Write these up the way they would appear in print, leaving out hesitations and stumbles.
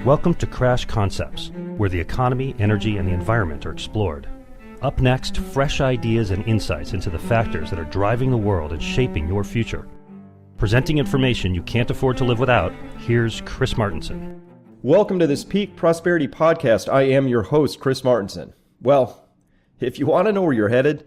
Welcome to Crash Concepts, where the economy, energy, and the environment are explored. Up next, fresh ideas and insights into the factors that are driving the world and shaping your future. Presenting information you can't afford to live without, here's Chris Martenson. Welcome to this Peak Prosperity Podcast. I am your host, Chris Martenson. Well, if you want to know where you're headed,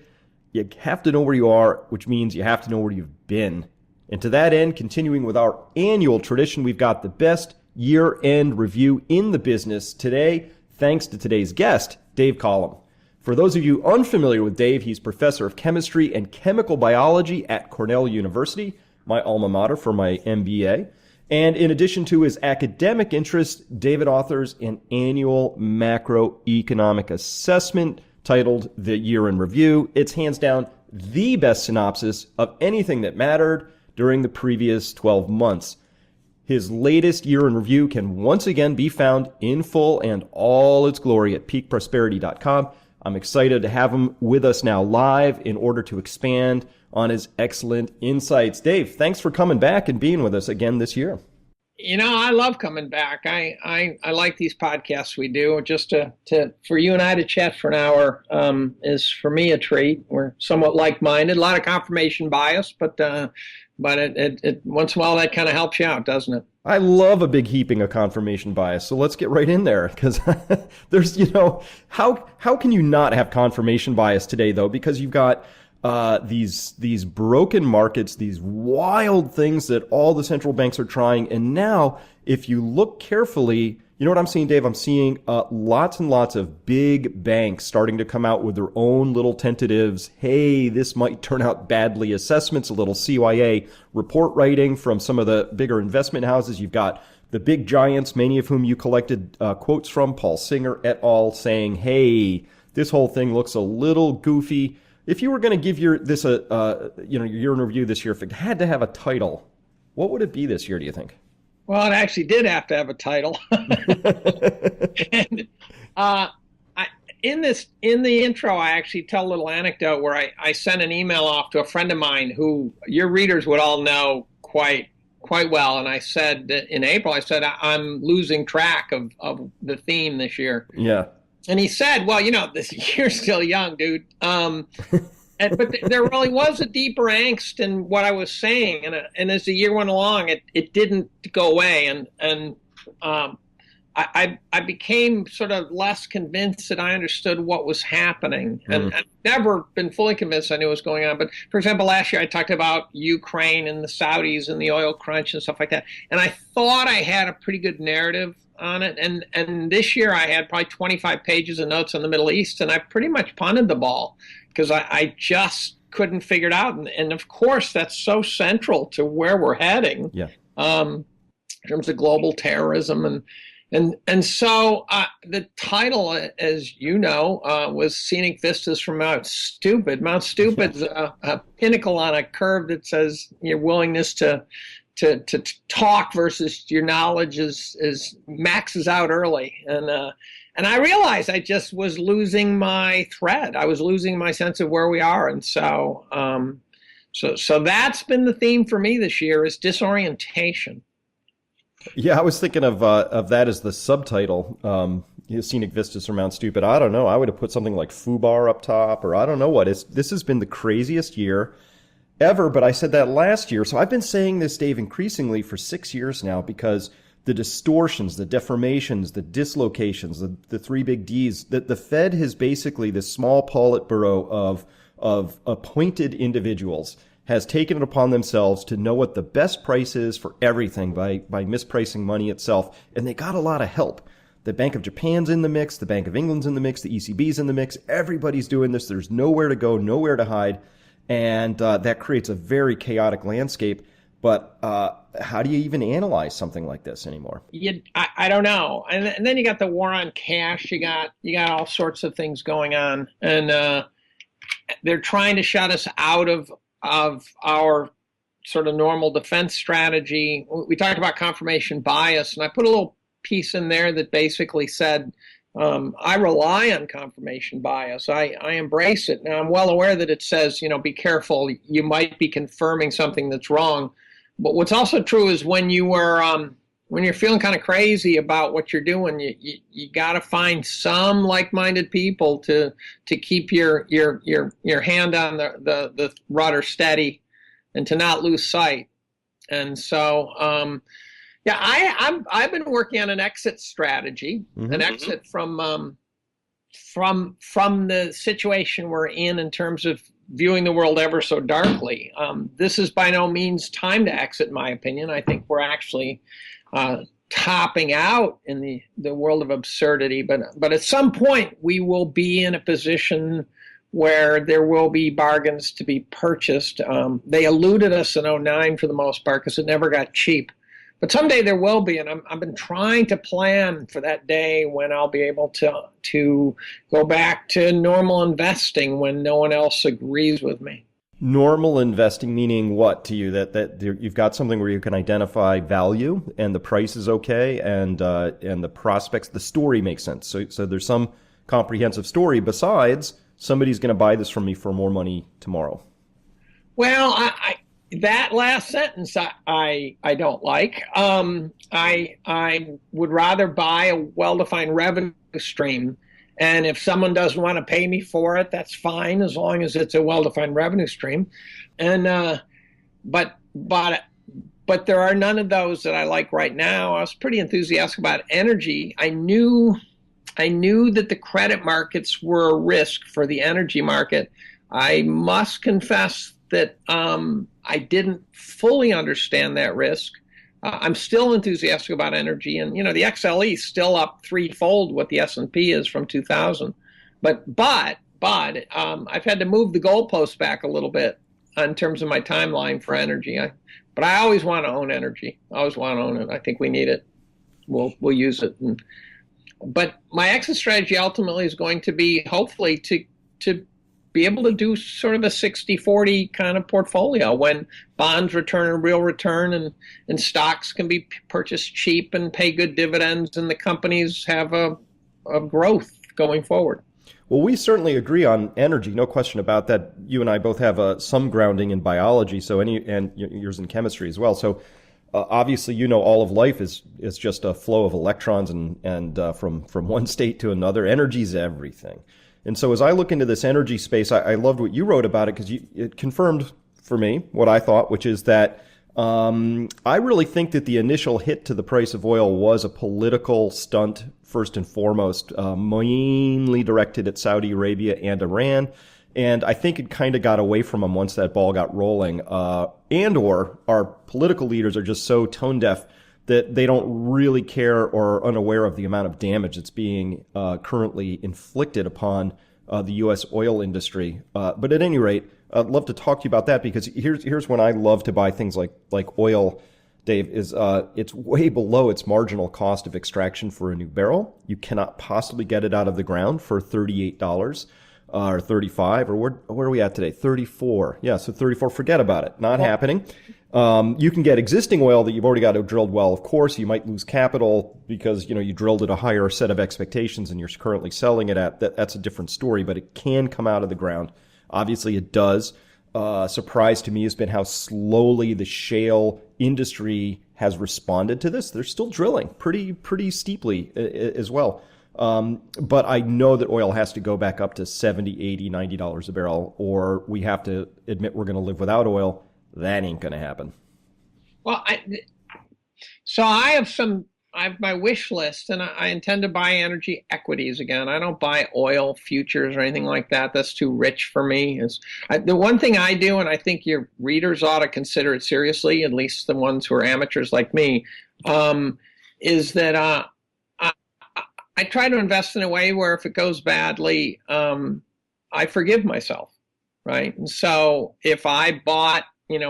you have to know where you are, which means you have to know where you've been. And to that end, continuing with our annual tradition, we've got the best year-end review in the business today, thanks to today's guest, Dave Collum. For those of you unfamiliar with Dave, he's professor of chemistry and chemical biology at Cornell University, my alma mater for my MBA. And in addition to his academic interests, David authors an annual macroeconomic assessment titled The Year in Review. It's hands down the best synopsis of anything that mattered during the previous 12 months. His latest Year in Review can once again be found in full and all its glory at peakprosperity.com. I'm excited to have him with us now live in order to expand on his excellent insights. Dave, thanks for coming back and being with us again this year. You know, I love coming back. I like these podcasts we do. Just for you and I to chat for an hour is for me a treat. We're somewhat like-minded, a lot of confirmation bias, but it once in a while that kind of helps you out, doesn't it? I love a big heaping of confirmation bias. So let's get right in there, because there's, how can you not have confirmation bias today though? Because you've got these broken markets, these wild things that all the central banks are trying. And now, if you look carefully, you know what I'm seeing, Dave? I'm seeing lots and lots of big banks starting to come out with their own little tentatives. Hey, this might turn out badly assessments, a little CYA report writing from some of the bigger investment houses. You've got the big giants, many of whom you collected quotes from, Paul Singer et al., saying, hey, this whole thing looks a little goofy. If you were going to give your year in review this year, if it had to have a title, what would it be this year, do you think? Well, it actually did have to have a title. And in the intro, I actually tell a little anecdote where I sent an email off to a friend of mine who your readers would all know quite well. And I said in April, I'm losing track of the theme this year. Yeah. And he said, well, this year's still young, dude. But there really was a deeper angst in what I was saying, and as the year went along, it didn't go away, and I became sort of less convinced that I understood what was happening, and I've never been fully convinced I knew what was going on. But for example, last year I talked about Ukraine and the Saudis and the oil crunch and stuff like that, and I thought I had a pretty good narrative on it, and this year I had probably 25 pages of notes on the Middle East, and I pretty much punted the ball because I just couldn't figure it out. And of course, that's so central to where we're heading, in terms of global terrorism. And so the title, as you know, was Scenic Vistas from Mount Stupid. Mount Stupid's a pinnacle on a curve that says your willingness to talk versus your knowledge is maxes out early. And I realized I just was losing my thread. I was losing my sense of where we are. And so that's been the theme for me this year, is disorientation. Yeah, I was thinking of that as the subtitle, Scenic Vistas from Mount Stupid. I don't know. I would have put something like FUBAR up top, or I don't know what. This has been the craziest year ever, but I said that last year. So I've been saying this, Dave, increasingly for 6 years now, because the distortions, the deformations, the dislocations, the three big Ds, that the Fed has basically, this small Politburo of appointed individuals, has taken it upon themselves to know what the best price is for everything by mispricing money itself. And they got a lot of help. The Bank of Japan's in the mix, the Bank of England's in the mix, the ECB's in the mix. Everybody's doing this. There's nowhere to go, nowhere to hide. And that creates a very chaotic landscape. But how do you even analyze something like this anymore? I don't know. And then you got the war on cash. You got all sorts of things going on. And they're trying to shut us out of our sort of normal defense strategy. We talked about confirmation bias, and I put a little piece in there that basically said, I rely on confirmation bias. I embrace it. Now, I'm well aware that it says, be careful. You might be confirming something that's wrong. But what's also true is when you were when you're feeling kind of crazy about what you're doing, you got to find some like-minded people to keep your hand on the rudder steady and to not lose sight. And so, I've been working on an exit strategy, an exit from the situation we're in terms of viewing the world ever so darkly. This is by no means time to exit, in my opinion. I think we're actually topping out in the world of absurdity. But at some point, we will be in a position where there will be bargains to be purchased. They eluded us in '09 for the most part because it never got cheap. But someday there will be, and I've been trying to plan for that day when I'll be able to go back to normal investing when no one else agrees with me. Normal investing meaning what to you? That you've got something where you can identify value and the price is okay and the prospects, the story makes sense. So there's some comprehensive story besides somebody's going to buy this from me for more money tomorrow. Well, that last sentence I don't like. I would rather buy a well-defined revenue stream, and if someone doesn't want to pay me for it, that's fine as long as it's a well-defined revenue stream. And but there are none of those that I like right now. I was pretty enthusiastic about energy. I knew that the credit markets were a risk for the energy market. I must confess that I didn't fully understand that risk. I'm still enthusiastic about energy, and the XLE is still up threefold what the S&P is from 2000. But I've had to move the goalposts back a little bit in terms of my timeline for energy. But I always want to own energy. I always want to own it. I think we need it. We'll use it. But my exit strategy ultimately is going to be hopefully to be able to do sort of a 60-40 kind of portfolio when bonds return a real return and stocks can be purchased cheap and pay good dividends and the companies have a growth going forward. Well, we certainly agree on energy, no question about that. You and I both have some grounding in biology, and yours in chemistry as well. So obviously, all of life is just a flow of electrons and from one state to another. Energy's everything. And so as I look into this energy space, I loved what you wrote about it because it confirmed for me what I thought, which is that I really think that the initial hit to the price of oil was a political stunt, first and foremost, mainly directed at Saudi Arabia and Iran. And I think it kind of got away from them once that ball got rolling. Or our political leaders are just so tone deaf that they don't really care or are unaware of the amount of damage that's being currently inflicted upon the U.S. oil industry. But at any rate, I'd love to talk to you about that because here's when I love to buy things like oil, Dave, is it's way below its marginal cost of extraction for a new barrel. You cannot possibly get it out of the ground for $38 or $35 or where are we at today? 34. Yeah, so 34. Forget about it. Not happening. You can get existing oil that you've already got a drilled well. Of course, you might lose capital because, you drilled at a higher set of expectations and you're currently selling it at. That's a different story, but it can come out of the ground. Obviously, it does. Surprise to me has been how slowly the shale industry has responded to this. They're still drilling pretty steeply as well. But I know that oil has to go back up to $70, $80, $90 a barrel, or we have to admit we're going to live without oil. That ain't going to happen. Well, I have my wish list, and I intend to buy energy equities again. I don't buy oil futures or anything like that. That's too rich for me. The one thing I do, and I think your readers ought to consider it seriously, at least the ones who are amateurs like me, is that I try to invest in a way where if it goes badly, I forgive myself, right? And so if I bought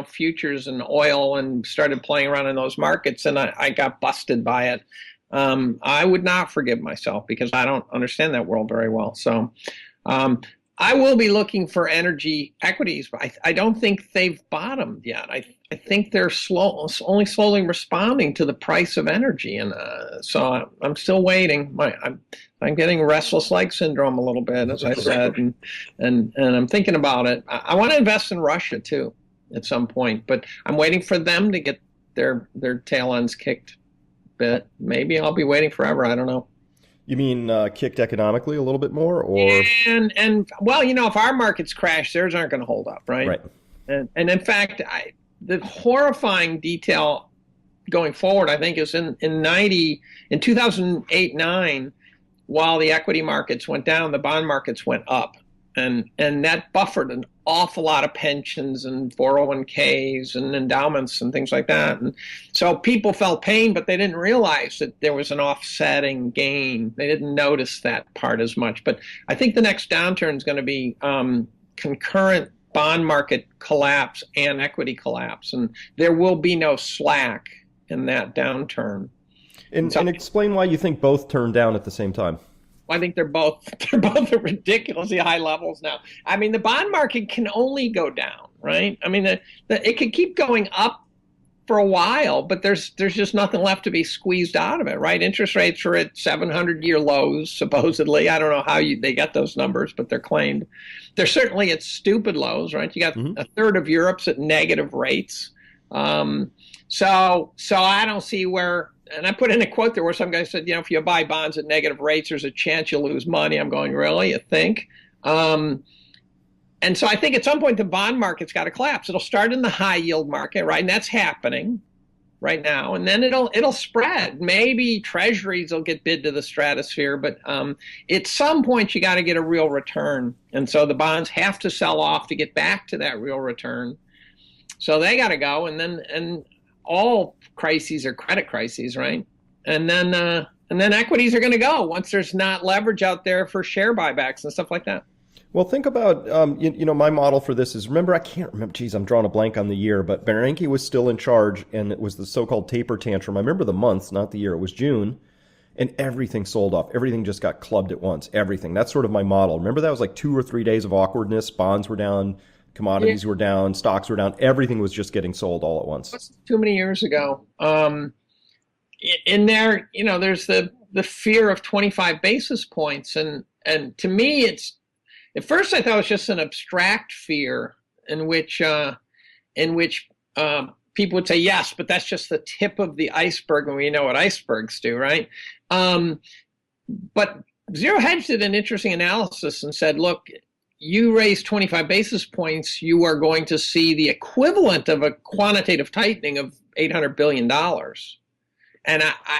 futures and oil and started playing around in those markets and I got busted by it, I would not forgive myself because I don't understand that world very well. So I will be looking for energy equities, but I don't think they've bottomed yet. I think they're only slowly responding to the price of energy. And so I'm still waiting. I'm getting restless leg syndrome a little bit, as I said, and I'm thinking about it. I want to invest in Russia too at some point, but I'm waiting for them to get their tail ends kicked. bit. Maybe I'll be waiting forever. I don't know. You mean kicked economically a little bit more, or And well, if our markets crash, theirs aren't going to hold up, right? right? And in fact, the horrifying detail going forward, I think, is in 2008-9, while the equity markets went down, the bond markets went up. And that buffered an awful lot of pensions and 401ks and endowments and things like that. And so people felt pain, but they didn't realize that there was an offsetting gain. They didn't notice that part as much. But I think the next downturn is going to be concurrent bond market collapse and equity collapse. And there will be no slack in that downturn. And explain why you think both turned down at the same time. I think they're both at ridiculously high levels now. I mean, the bond market can only go down, right? I mean, it could keep going up for a while, but there's just nothing left to be squeezed out of it, right? Interest rates are at 700-year lows, supposedly. I don't know how they get those numbers, but they're claimed. They're certainly at stupid lows, right? You got a third of Europe's at negative rates. So I don't see where. And I put in a quote there where some guy said, if you buy bonds at negative rates, there's a chance you'll lose money. I'm going, really? You think? And so I think at some point the bond market's got to collapse. It'll start in the high yield market, right? And that's happening right now. And then it'll spread. Maybe treasuries will get bid to the stratosphere, but at some point you got to get a real return. And so the bonds have to sell off to get back to that real return. So they got to go. And all crises are credit crises, right? And then equities are going to go once there's not leverage out there for share buybacks and stuff like that. Well, think about, my model for this is, remember, I can't remember, geez, I'm drawing a blank on the year, but Bernanke was still in charge, and it was the so-called taper tantrum. I remember the month, not the year. It was June, and everything sold off. Everything just got clubbed at once, everything. That's sort of my model. Remember, that was like 2 or 3 days of awkwardness. Bonds were down, commodities were down, stocks were down. Everything was just getting sold all at once. That's too many years ago. In there, there's the fear of 25 basis points. And to me, it's, at first I thought it was just an abstract fear in which people would say, yes, but that's just the tip of the iceberg, and we know what icebergs do, right? But Zero Hedge did an interesting analysis and said, look, you raise 25 basis points, you are going to see the equivalent of a quantitative tightening of $800 billion. And I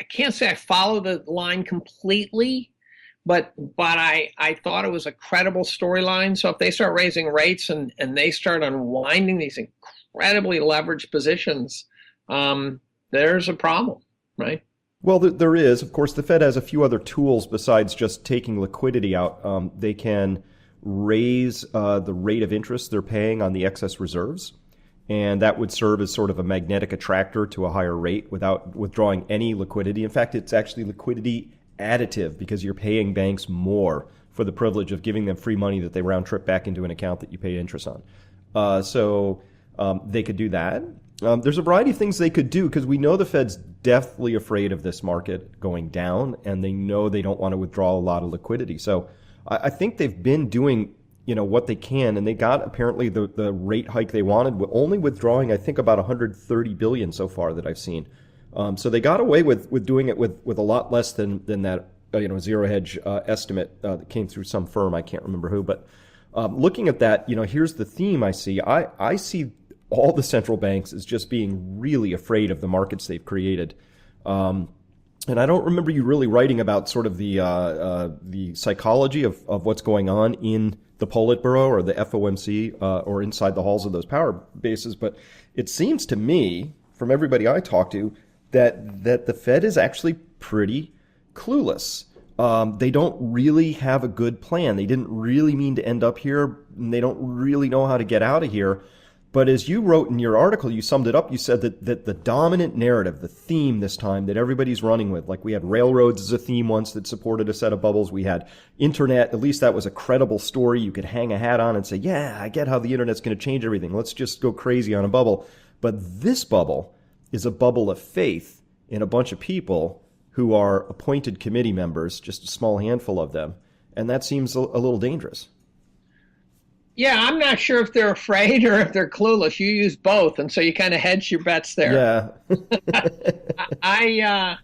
can't say I follow the line completely, but I thought it was a credible storyline. So if they start raising rates and they start unwinding these incredibly leveraged positions, there's a problem, right? Well, there is. Of course, the Fed has a few other tools besides just taking liquidity out. They can raise the rate of interest they're paying on the excess reserves, and that would serve as sort of a magnetic attractor to a higher rate without withdrawing any liquidity. In fact, it's actually liquidity additive because you're paying banks more for the privilege of giving them free money that they round trip back into an account that you pay interest on. So they could do that. There's a variety of things they could do because we know the Fed's deathly afraid of this market going down, and they know they don't want to withdraw a lot of liquidity. So I think they've been doing, what they can, and they got apparently the rate hike they wanted, only withdrawing, I think, about $130 billion so far that I've seen. So they got away with doing it with a lot less than that, Zero Hedge estimate that came through some firm. I can't remember who, but looking at that, here's the theme I see. I see all the central banks as just being really afraid of the markets they've created. And I don't remember you really writing about sort of the psychology of what's going on in the Politburo or the FOMC or inside the halls of those power bases. But it seems to me, from everybody I talk to, that the Fed is actually pretty clueless. They don't really have a good plan. They didn't really mean to end up here. And they don't really know how to get out of here. But as you wrote in your article, you summed it up. You said that the dominant narrative, the theme this time that everybody's running with, like we had railroads as a theme once that supported a set of bubbles. We had internet. At least that was a credible story you could hang a hat on and say, yeah, I get how the internet's going to change everything. Let's just go crazy on a bubble. But this bubble is a bubble of faith in a bunch of people who are appointed committee members, just a small handful of them. And that seems a little dangerous. Yeah, I'm not sure if they're afraid or if they're clueless. You use both, and so you kind of hedge your bets there. Yeah. I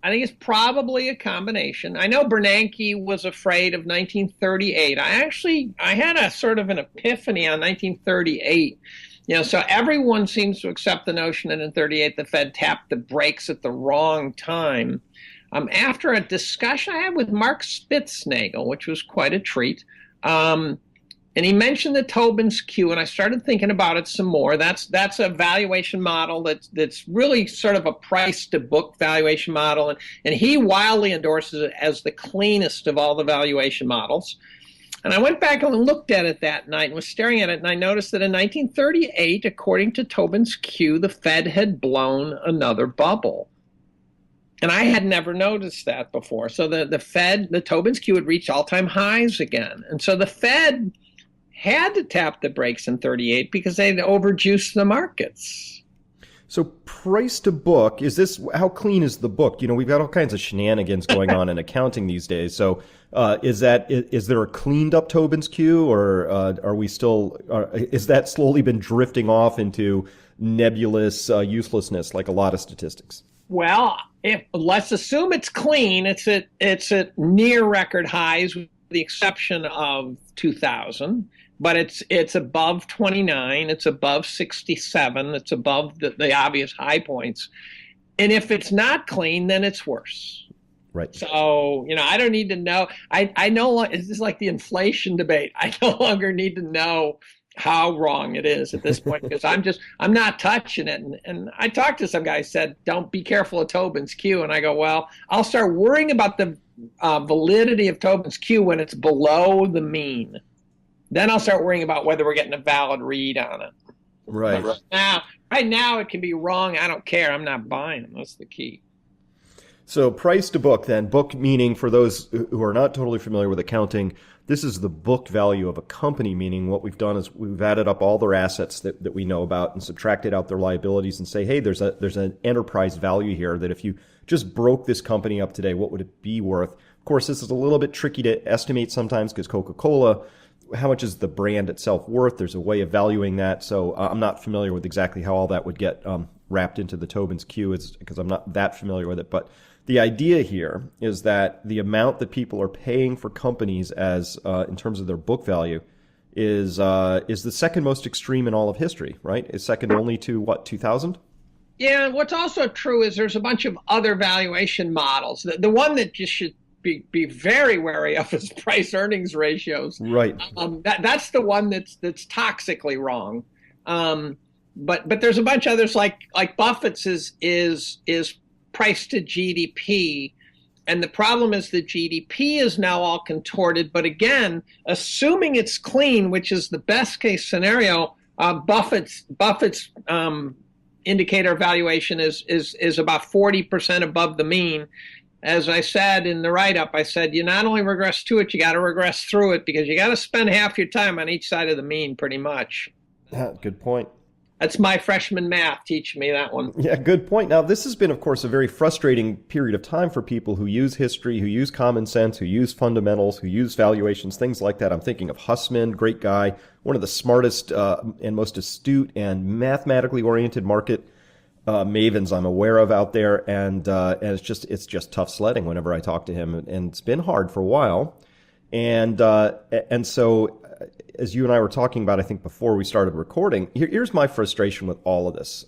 I think it's probably a combination. I know Bernanke was afraid of 1938. I had a sort of an epiphany on 1938. So everyone seems to accept the notion that in 38 the Fed tapped the brakes at the wrong time. After a discussion I had with Mark Spitznagel, which was quite a treat, and he mentioned the Tobin's Q, and I started thinking about it some more. That's a valuation model that's really sort of a price to book valuation model, and he wildly endorses it as the cleanest of all the valuation models. And I went back and looked at it that night and was staring at it, and I noticed that in 1938, according to Tobin's Q, the Fed had blown another bubble. And I had never noticed that before. So the Fed, the Tobin's Q had reached all-time highs again. And so the Fed had to tap the brakes in 38 because they'd overjuiced the markets. So price to book, how clean is the book? We've got all kinds of shenanigans going on in accounting these days. So is there a cleaned up Tobin's Q, or is that slowly been drifting off into nebulous uselessness like a lot of statistics? Well, let's assume it's clean. It's at near record highs with the exception of 2000. But it's above 29, it's above 67, it's above the obvious high points. And if it's not clean, then it's worse. Right. So, I don't need to know. I know it's just like the inflation debate. I no longer need to know how wrong it is at this point because I'm not touching it. And I talked to some guy who said, don't be careful of Tobin's Q. And I go, well, I'll start worrying about the validity of Tobin's Q when it's below the mean. Then I'll start worrying about whether we're getting a valid read on it. Right. Right now it can be wrong. I don't care. I'm not buying them. That's the key. So price to book then. Book meaning, for those who are not totally familiar with accounting, this is the book value of a company, meaning what we've done is we've added up all their assets that we know about and subtracted out their liabilities and say, hey, there's an enterprise value here that if you just broke this company up today, what would it be worth? Of course, this is a little bit tricky to estimate sometimes because Coca-Cola, how much is the brand itself worth? There's a way of valuing that. So I'm not familiar with exactly how all that would get wrapped into the Tobin's Q because I'm not that familiar with it. But the idea here is that the amount that people are paying for companies as in terms of their book value is the second most extreme in all of history, right? It's second only to 2000? Yeah. What's also true is there's a bunch of other valuation models. The one that just should be very wary of is price earnings ratios. Right. That's the one that's toxically wrong. But there's a bunch of others like Buffett's is price to GDP. And the problem is the GDP is now all contorted. But again, assuming it's clean, which is the best case scenario, Buffett's indicator valuation is about 40% above the mean. As I said in the write-up, I said, you not only regress to it, you got to regress through it because you got to spend half your time on each side of the mean pretty much. Good point. That's my freshman math teaching me that one. Yeah, good point. Now, this has been, of course, a very frustrating period of time for people who use history, who use common sense, who use fundamentals, who use valuations, things like that. I'm thinking of Hussman, great guy, one of the smartest and most astute and mathematically oriented market mavens I'm aware of out there, and it's just tough sledding whenever I talk to him, and it's been hard for a while, and so as you and I were talking about, I think before we started recording, here's my frustration with all of this,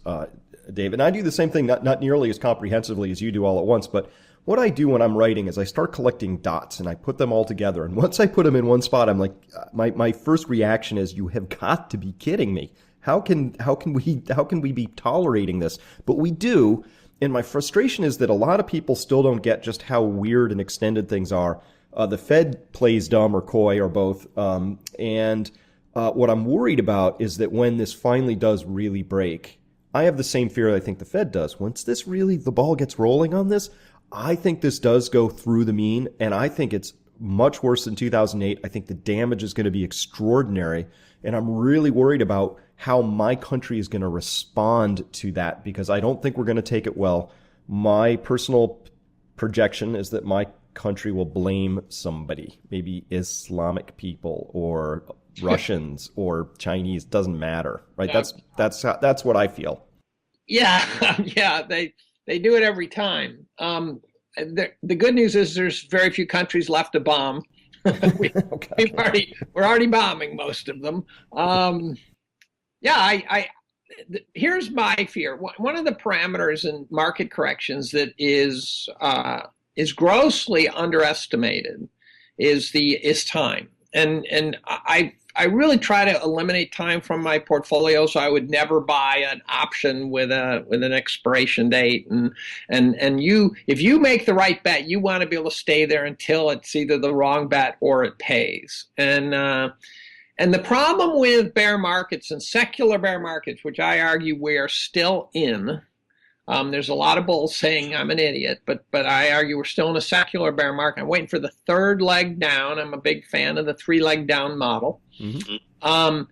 David. And I do the same thing, not nearly as comprehensively as you do all at once, but what I do when I'm writing is I start collecting dots and I put them all together, and once I put them in one spot, I'm like, my first reaction is, you have got to be kidding me. How can we be tolerating this? But we do, and my frustration is that a lot of people still don't get just how weird and extended things are. The Fed plays dumb or coy or both, and what I'm worried about is that when this finally does really break, I have the same fear I think the Fed does. Once the ball gets rolling on this, I think this does go through the mean, and I think it's much worse than 2008. I think the damage is going to be extraordinary, and I'm really worried about how my country is going to respond to that, because I don't think we're going to take it well. My personal projection is that my country will blame somebody, maybe Islamic people or Russians or Chinese, doesn't matter, right? That's what I feel. Yeah, yeah, they do it every time. The good news is there's very few countries left to bomb. We're already bombing most of them. Here's my fear. One of the parameters in market corrections that is grossly underestimated is time. And I really try to eliminate time from my portfolio, so I would never buy an option with an expiration date. And if you make the right bet, you want to be able to stay there until it's either the wrong bet or it pays. And the problem with bear markets and secular bear markets, which I argue we are still in, there's a lot of bulls saying I'm an idiot, but I argue we're still in a secular bear market. I'm waiting for the third leg down. I'm a big fan of the 3-leg down model. Mm-hmm.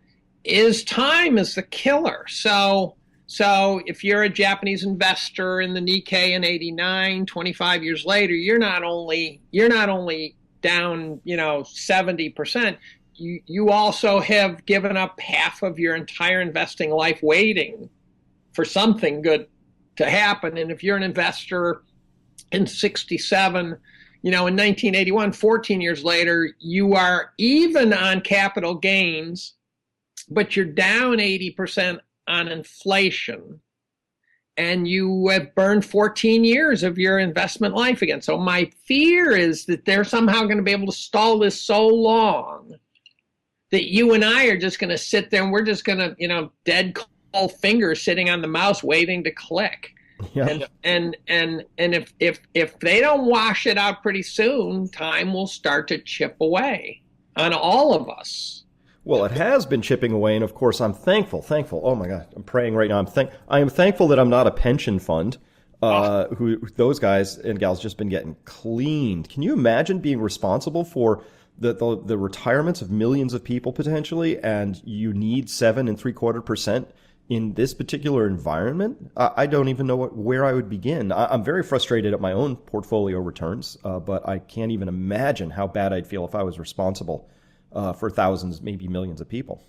Is time is the killer. So if you're a Japanese investor in the Nikkei in '89, 25 years later, you're not only down 70%. You also have given up half of your entire investing life waiting for something good to happen. And if you're an investor in 67, in 1981, 14 years later, you are even on capital gains, but you're down 80% on inflation. And you have burned 14 years of your investment life again. So my fear is that they're somehow going to be able to stall this so long that you and I are just going to sit there and we're just going to, dead cold fingers sitting on the mouse waiting to click. Yeah. And if they don't wash it out pretty soon, time will start to chip away on all of us. Well, it has been chipping away, and of course, I'm thankful. Oh my God, I'm praying right now. I am thankful that I'm not a pension fund. Who those guys and gals just been getting cleaned. Can you imagine being responsible for the retirements of millions of people potentially, and you need 7.75% in this particular environment? I don't even know where I would begin. I'm very frustrated at my own portfolio returns, but I can't even imagine how bad I'd feel if I was responsible for thousands, maybe millions of people.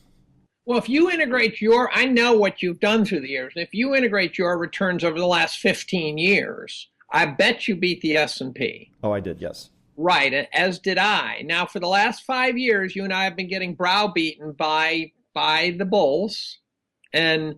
Well, if you integrate I know what you've done through the years. If you integrate your returns over the last 15 years, I bet you beat the S&P. Oh, I did, yes. Right, as did I. Now, for the last 5 years, you and I have been getting browbeaten by the bulls, but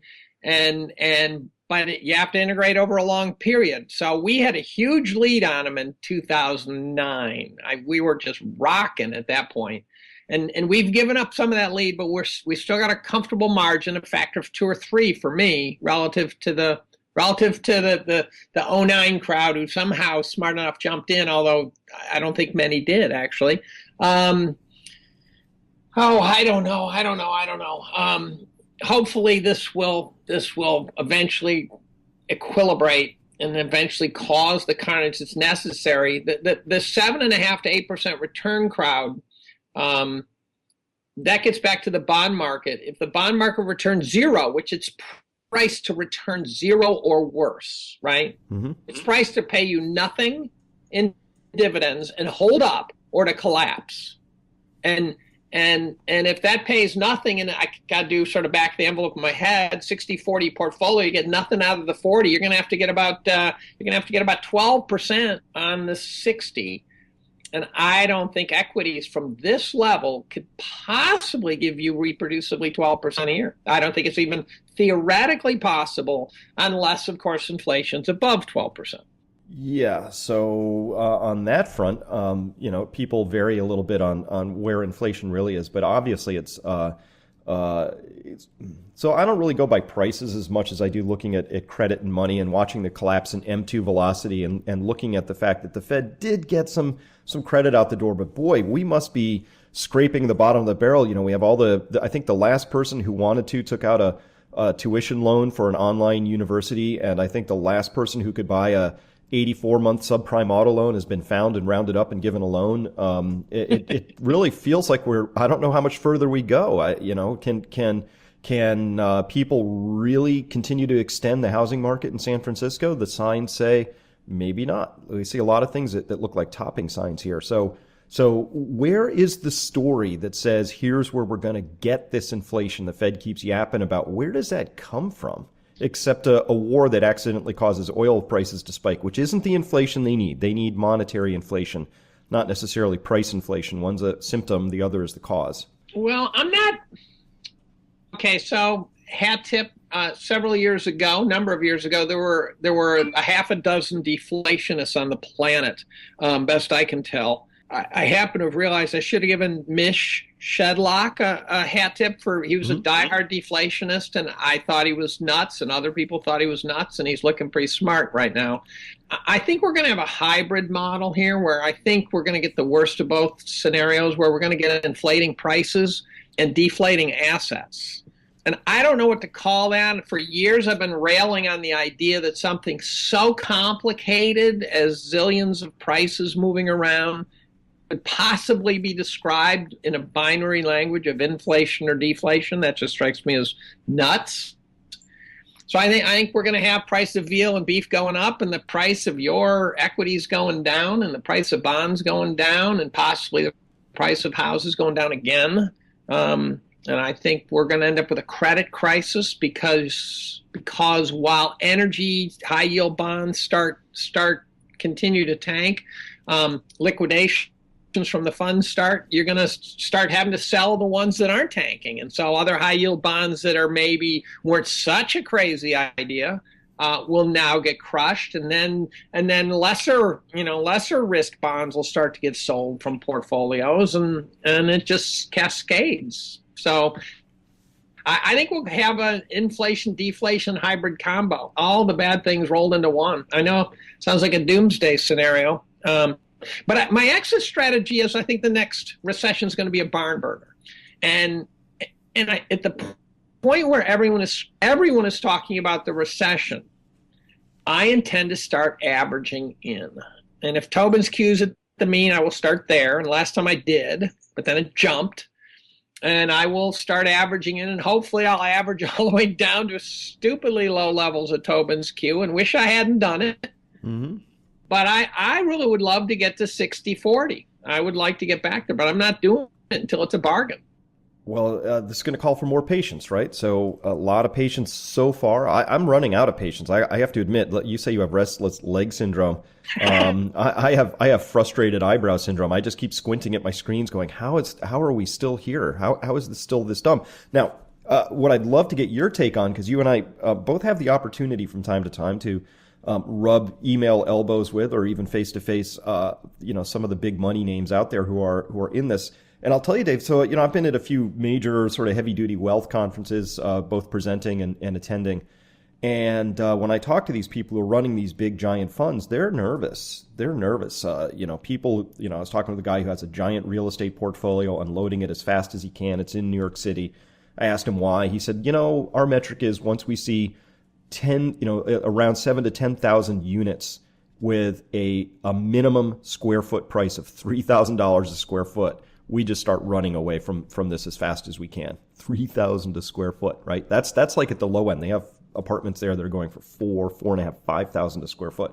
you have to integrate over a long period. So we had a huge lead on them in 2009. We were just rocking at that point. And we've given up some of that lead, but we still got a comfortable margin, a factor of 2 or 3 for me, relative to the 09 crowd who somehow smart enough jumped in, although I don't think many did actually. I don't know. Hopefully this will eventually equilibrate and eventually cause the carnage that's necessary. The 7.5% to 8% return crowd. That gets back to the bond market. If the bond market returns 0, which it's priced to return 0 or worse, right? Mm-hmm. It's priced to pay you nothing in dividends and hold up or to collapse. And if that pays nothing, and I got to do sort of back the envelope in my head, 60-40 portfolio, you get nothing out of the 40. You're going to have to get about 12% on the 60. And I don't think equities from this level could possibly give you reproducibly 12% a year. I don't think it's even theoretically possible unless, of course, inflation's above 12%. Yeah. So on that front, people vary a little bit on where inflation really is, but obviously it's so I don't really go by prices as much as I do looking at credit and money and watching the collapse in M2 velocity and looking at the fact that the Fed did get some credit out the door. But boy, we must be scraping the bottom of the barrel. We have I think the last person who wanted to took out a tuition loan for an online university. And I think the last person who could buy a 84-month subprime auto loan has been found and rounded up and given a loan. It really feels like I don't know how much further we go. Can people really continue to extend the housing market in San Francisco? The signs say maybe not. We see a lot of things that look like topping signs here. So So where is the story that says, here's where we're going to get this inflation the Fed keeps yapping about? Where does that come from? Except a war that accidentally causes oil prices to spike, which isn't the inflation they need. They need monetary inflation, not necessarily price inflation. One's a symptom, the other is the cause. Well, I'm not. Okay, so hat tip. Several years ago, number of years ago, there were a half a dozen deflationists on the planet, best I can tell. I happen to have realized I should have given Mish Shedlock a hat tip for, he was a diehard deflationist, and I thought he was nuts, and other people thought he was nuts, and he's looking pretty smart right now. I think we're going to have a hybrid model here where I think we're going to get the worst of both scenarios, where we're going to get inflating prices and deflating assets. And I don't know what to call that. For years, I've been railing on the idea that something so complicated as zillions of prices moving around could possibly be described in a binary language of inflation or deflation. That just strikes me as nuts. So I think we're going to have price of veal and beef going up, and the price of your equities going down, and the price of bonds going down, and possibly the price of houses going down again. And I think we're going to end up with a credit crisis because while energy high yield bonds continue to tank, liquidations from the funds you're going to start having to sell the ones that aren't tanking, and so other high yield bonds that weren't such a crazy idea will now get crushed, and then lesser risk bonds will start to get sold from portfolios, and it just cascades. So I think we'll have an inflation deflation hybrid combo, all the bad things rolled into one. I know it sounds like a doomsday scenario. But my exit strategy is I think the next recession is going to be a barn burner. And at the point where everyone is talking about the recession, I intend to start averaging in. And if Tobin's Q is at the mean, I will start there. And last time I did, but then it jumped. And I will start averaging in, and hopefully I'll average all the way down to stupidly low levels of Tobin's Q and wish I hadn't done it. Mm-hmm. But I really would love to get to 60-40. I would like to get back there, but I'm not doing it until it's a bargain. Well, this is going to call for more patience, right? So a lot of patience so far. I'm running out of patience. I have to admit, you say you have restless leg syndrome. I have frustrated eyebrow syndrome. I just keep squinting at my screens going, how are we still here? How is this still this dumb? Now, what I'd love to get your take on, because you and I both have the opportunity from time to time to rub email elbows with, or even face to face, some of the big money names out there who are in this. And I'll tell you, Dave, so, I've been at a few major sort of heavy duty wealth conferences, both presenting and attending. And when I talk to these people who are running these big giant funds, they're nervous. People, I was talking with a guy who has a giant real estate portfolio, unloading it as fast as he can. It's in New York City. I asked him why. He said, our metric is once we see around 7,000 to 10,000 units with a minimum square foot price of $3,000 a square foot, we just start running away from this as fast as we can. 3,000 a square foot, right? That's like at the low end. They have apartments there that are going for 4,500, 5,000 a square foot.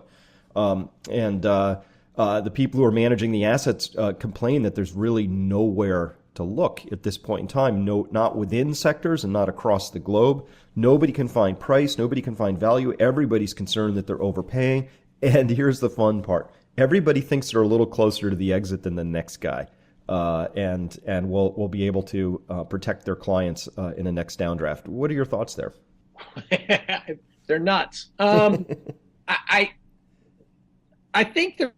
The people who are managing the assets complain that there's really nowhere to look at this point in time. No, not within sectors and not across the globe. Nobody can find price. Nobody can find value. Everybody's concerned that they're overpaying. And here's the fun part. Everybody thinks they're a little closer to the exit than the next guy. And will be able to protect their clients in the next downdraft. What are your thoughts there? They're nuts. I think the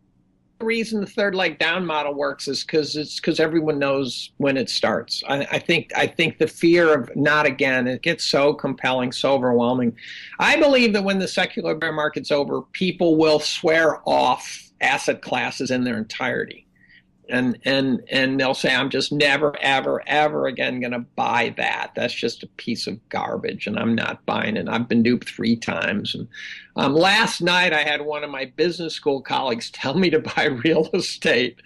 reason the third leg down model works is because everyone knows when it starts. I think the fear of not again, it gets so compelling, so overwhelming. I believe that when the secular bear market's over, people will swear off asset classes in their entirety. And they'll say, I'm just never, ever, ever again going to buy that. That's just a piece of garbage, and I'm not buying it. I've been duped 3 times. And last night, I had one of my business school colleagues tell me to buy real estate,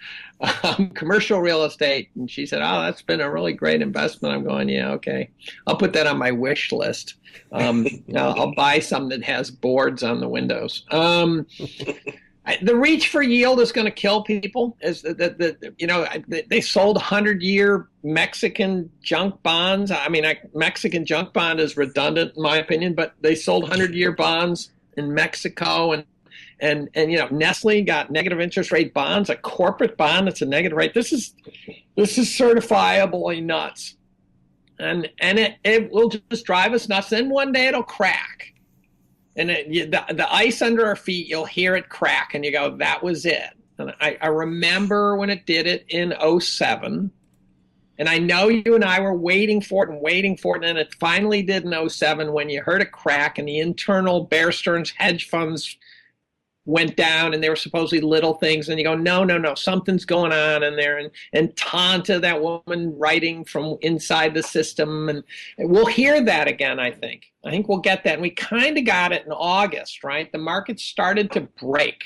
commercial real estate. And she said, oh, that's been a really great investment. I'm going, yeah, okay. I'll put that on my wish list. I'll buy some that has boards on the windows. The reach for yield is going to kill people. Is they sold 100-year Mexican junk bonds. I mean, Mexican junk bond is redundant in my opinion, but they sold 100-year bonds in Mexico, and Nestle got negative interest rate bonds, a corporate bond that's a negative rate. This is certifiably nuts, and it will just drive us nuts. Then one day it'll crack. And the ice under our feet, you'll hear it crack, and you go, that was it. And I remember when it did it in 2007, and I know you and I were waiting for it, and then it finally did in 2007 when you heard it crack, and the internal Bear Stearns hedge funds went down, and they were supposedly little things, and you go, no, something's going on in there, and Tanta, that woman writing from inside the system, and we'll hear that again, I think we'll get that, and we kind of got it in August, right? The market started to break.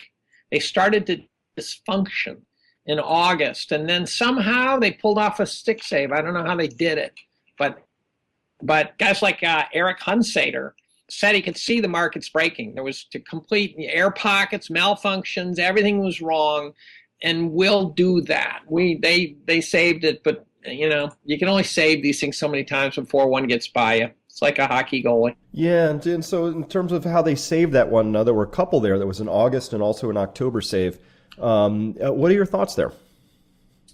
They started to dysfunction in August, and then somehow they pulled off a stick save. I don't know how they did it, but guys like Eric Hunsater said he could see the markets breaking. There was complete air pockets, malfunctions, everything was wrong, and we'll do that. They saved it, but you can only save these things so many times before one gets by you. It's like a hockey goalie. Yeah, and so in terms of how they saved that one, there were a couple there. There was an August and also an October save. What are your thoughts there?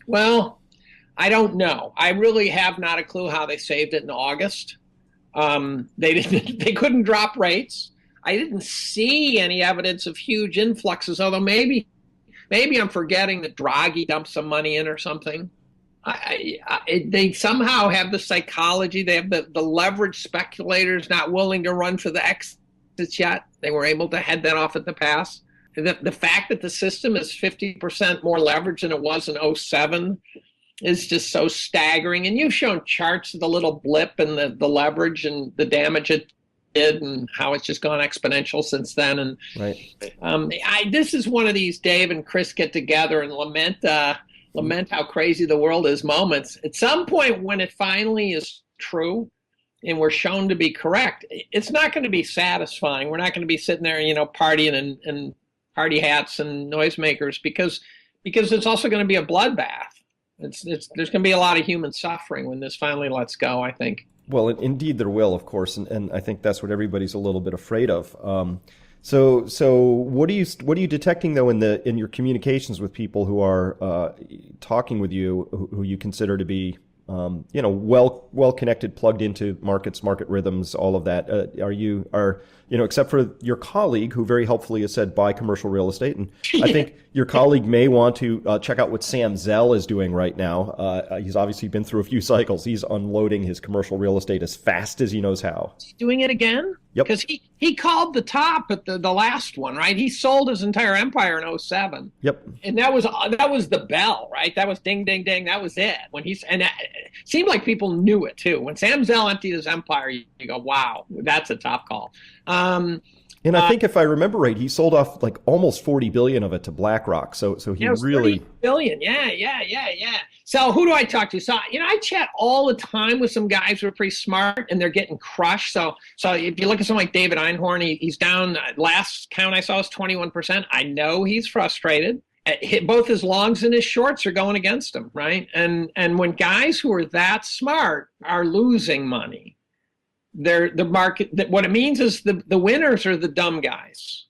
Well, I don't know. I really have not a clue how they saved it in August. They couldn't drop rates. I didn't see any evidence of huge influxes, although maybe I'm forgetting that Draghi dumped some money in or something. They somehow have the psychology. They have the leverage speculators not willing to run for the exits yet. They were able to head that off at the pass. The fact that the system is 50% more leverage than it was in 2007 is just so staggering. And you've shown charts of the little blip and the leverage and the damage it did and how it's just gone exponential since then. And right. This is one of these Dave and Chris get together and lament how crazy the world is moments. At some point when it finally is true and we're shown to be correct, it's not going to be satisfying. We're not going to be sitting there, partying and party hats and noisemakers because it's also going to be a bloodbath. There's going to be a lot of human suffering when this finally lets go, I think. Well, indeed there will, of course, and I think that's what everybody's a little bit afraid of. So what are you detecting though in your communications with people who are talking with you, who you consider to be well connected, plugged into markets, market rhythms, all of that? Except for your colleague who very helpfully has said buy commercial real estate, and I think your colleague may want to check out what Sam Zell is doing right now. He's obviously been through a few cycles. He's unloading his commercial real estate as fast as he knows how. Is he doing it again? Yep. Because he called the top at the last one, right? He sold his entire empire in 2007. Yep. And that was the bell, right? That was ding, ding, ding. That was it. It seemed like people knew it too. When Sam Zell emptied his empire, you go, wow, that's a top call. And I think if I remember right, he sold off like almost $40 billion of it to BlackRock. So he really $30 billion. Yeah. So who do I talk to? So I chat all the time with some guys who are pretty smart and they're getting crushed. So if you look at someone like David Einhorn, he's down. Last count I saw was 21%. I know he's frustrated. Both his longs and his shorts are going against him, right? And when guys who are that smart are losing money, the market. What it means is the winners are the dumb guys.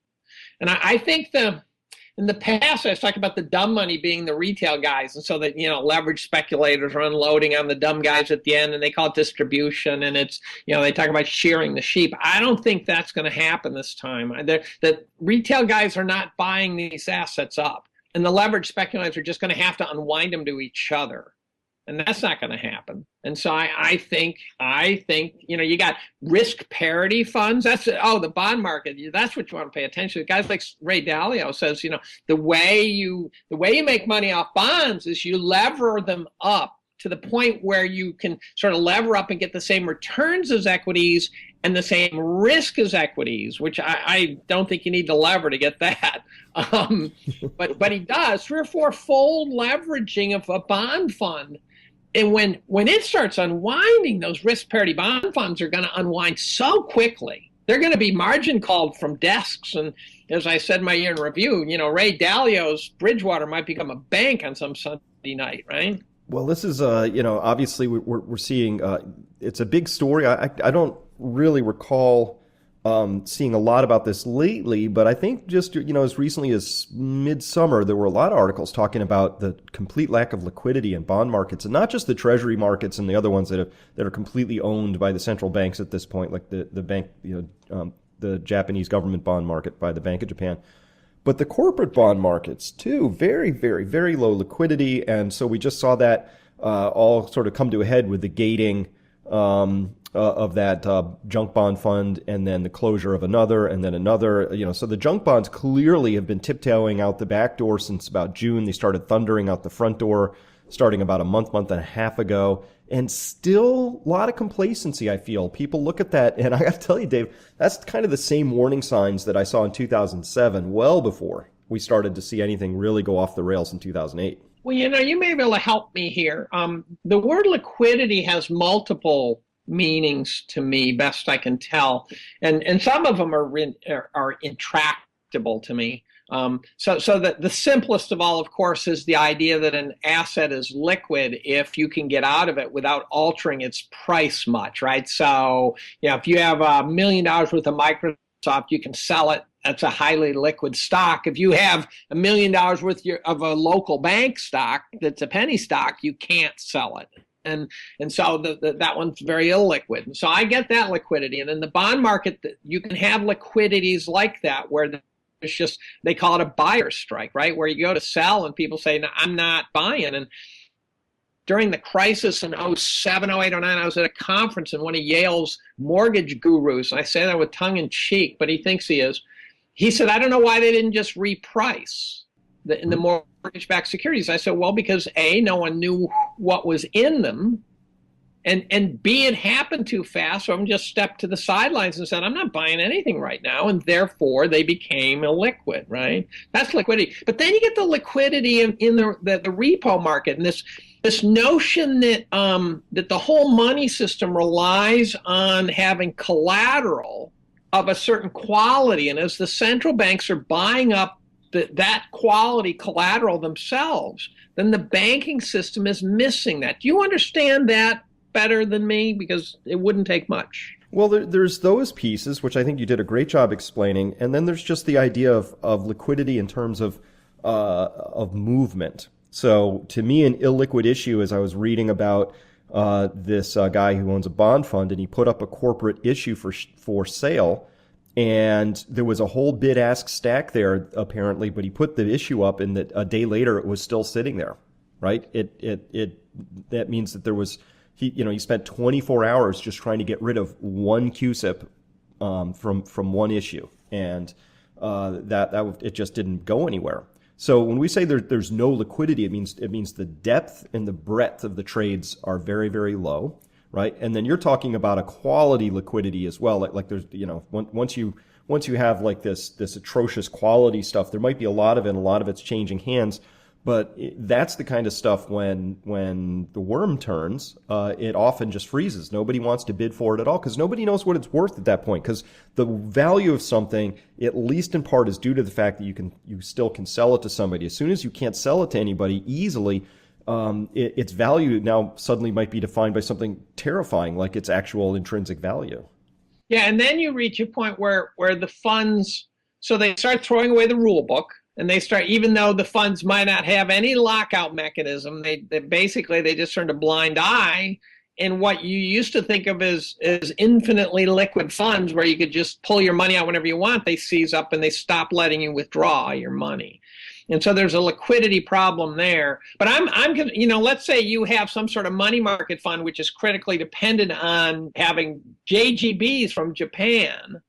And I think in the past I was talking about the dumb money being the retail guys, and so that leverage speculators are unloading on the dumb guys at the end, and they call it distribution, and it's they talk about shearing the sheep. I don't think that's going to happen this time. The retail guys are not buying these assets up. And the leverage speculators are just going to have to unwind them to each other. And that's not going to happen. And so I think, you got risk parity funds. The bond market. That's what you want to pay attention to. Guys like Ray Dalio says, the way you make money off bonds is you lever them up to the point where you can sort of lever up and get the same returns as equities and the same risk as equities, which I don't think you need to lever to get that. But he does 3 or 4 fold leveraging of a bond fund. And when it starts unwinding, those risk parity bond funds are going to unwind so quickly. They're going to be margin called from desks, and as I said in my year in review, Ray Dalio's Bridgewater might become a bank on some Sunday night, right? Well, this is, obviously we're seeing, it's a big story. I don't really recall seeing a lot about this lately, but I think just, as recently as midsummer, there were a lot of articles talking about the complete lack of liquidity in bond markets, and not just the treasury markets and the other ones that are completely owned by the central banks at this point, like the bank, the Japanese government bond market by the Bank of Japan. But the corporate bond markets, too, very, very, very low liquidity. And so we just saw that all sort of come to a head with the gating of that junk bond fund, and then the closure of another, and then another. So the junk bonds clearly have been tiptoeing out the back door since about June. They started thundering out the front door starting about a month and a half ago. And still a lot of complacency, I feel. People look at that, and I got to tell you, Dave, that's kind of the same warning signs that I saw in 2007, well before we started to see anything really go off the rails in 2008. Well, you may be able to help me here. The word liquidity has multiple meanings to me, best I can tell, and some of them are intractable to me. So the simplest of all, of course, is the idea that an asset is liquid if you can get out of it without altering its price much, right? So, if you have $1 million worth of Microsoft, you can sell it. That's a highly liquid stock. If you have $1 million worth of a local bank stock that's a penny stock, you can't sell it. And so that one's very illiquid. And so I get that liquidity. And in the bond market, you can have liquidities like that where it's just, they call it a buyer's strike, right? Where you go to sell and people say, no, I'm not buying. And during the crisis in 07, 08, 09, I was at a conference and one of Yale's mortgage gurus, and I say that with tongue in cheek, but he thinks he is. He said, I don't know why they didn't just reprice in the mortgage-backed securities. I said, well, because A, no one knew what was in them, and B, it happened too fast, so I'm just stepped to the sidelines and said, I'm not buying anything right now, and therefore they became illiquid, right? That's liquidity. But then you get the liquidity in the repo market, and this notion that that the whole money system relies on having collateral of a certain quality, and as the central banks are buying up that quality collateral themselves, then the banking system is missing that. Do you understand that better than me? Because it wouldn't take much. Well, there's those pieces, which I think you did a great job explaining, and then there's just the idea of liquidity in terms of movement. So to me, an illiquid issue, as I was reading about this guy who owns a bond fund, and he put up a corporate issue for sale, and there was a whole bid-ask stack there apparently, but he put the issue up, and that a day later it was still sitting there, right? That means that there was he spent 24 hours just trying to get rid of one QSIP from one issue, and that it just didn't go anywhere. So when we say there's no liquidity, it means the depth and the breadth of the trades are very, very low, right? And then you're talking about a quality liquidity as well. Like there's, once you have like this atrocious quality stuff, there might be a lot of it, and a lot of it's changing hands. But that's the kind of stuff when the worm turns, it often just freezes. Nobody wants to bid for it at all because nobody knows what it's worth at that point. Because the value of something, at least in part, is due to the fact that you still can sell it to somebody. As soon as you can't sell it to anybody easily, its value now suddenly might be defined by something terrifying, like its actual intrinsic value. Yeah, and then you reach a point where the funds, so they start throwing away the rule book. And they start, even though the funds might not have any lockout mechanism, they basically just turn a blind eye in what you used to think of as infinitely liquid funds, where you could just pull your money out whenever you want. They seize up and they stop letting you withdraw your money. And so there's a liquidity problem there. But let's say you have some sort of money market fund which is critically dependent on having JGBs from Japan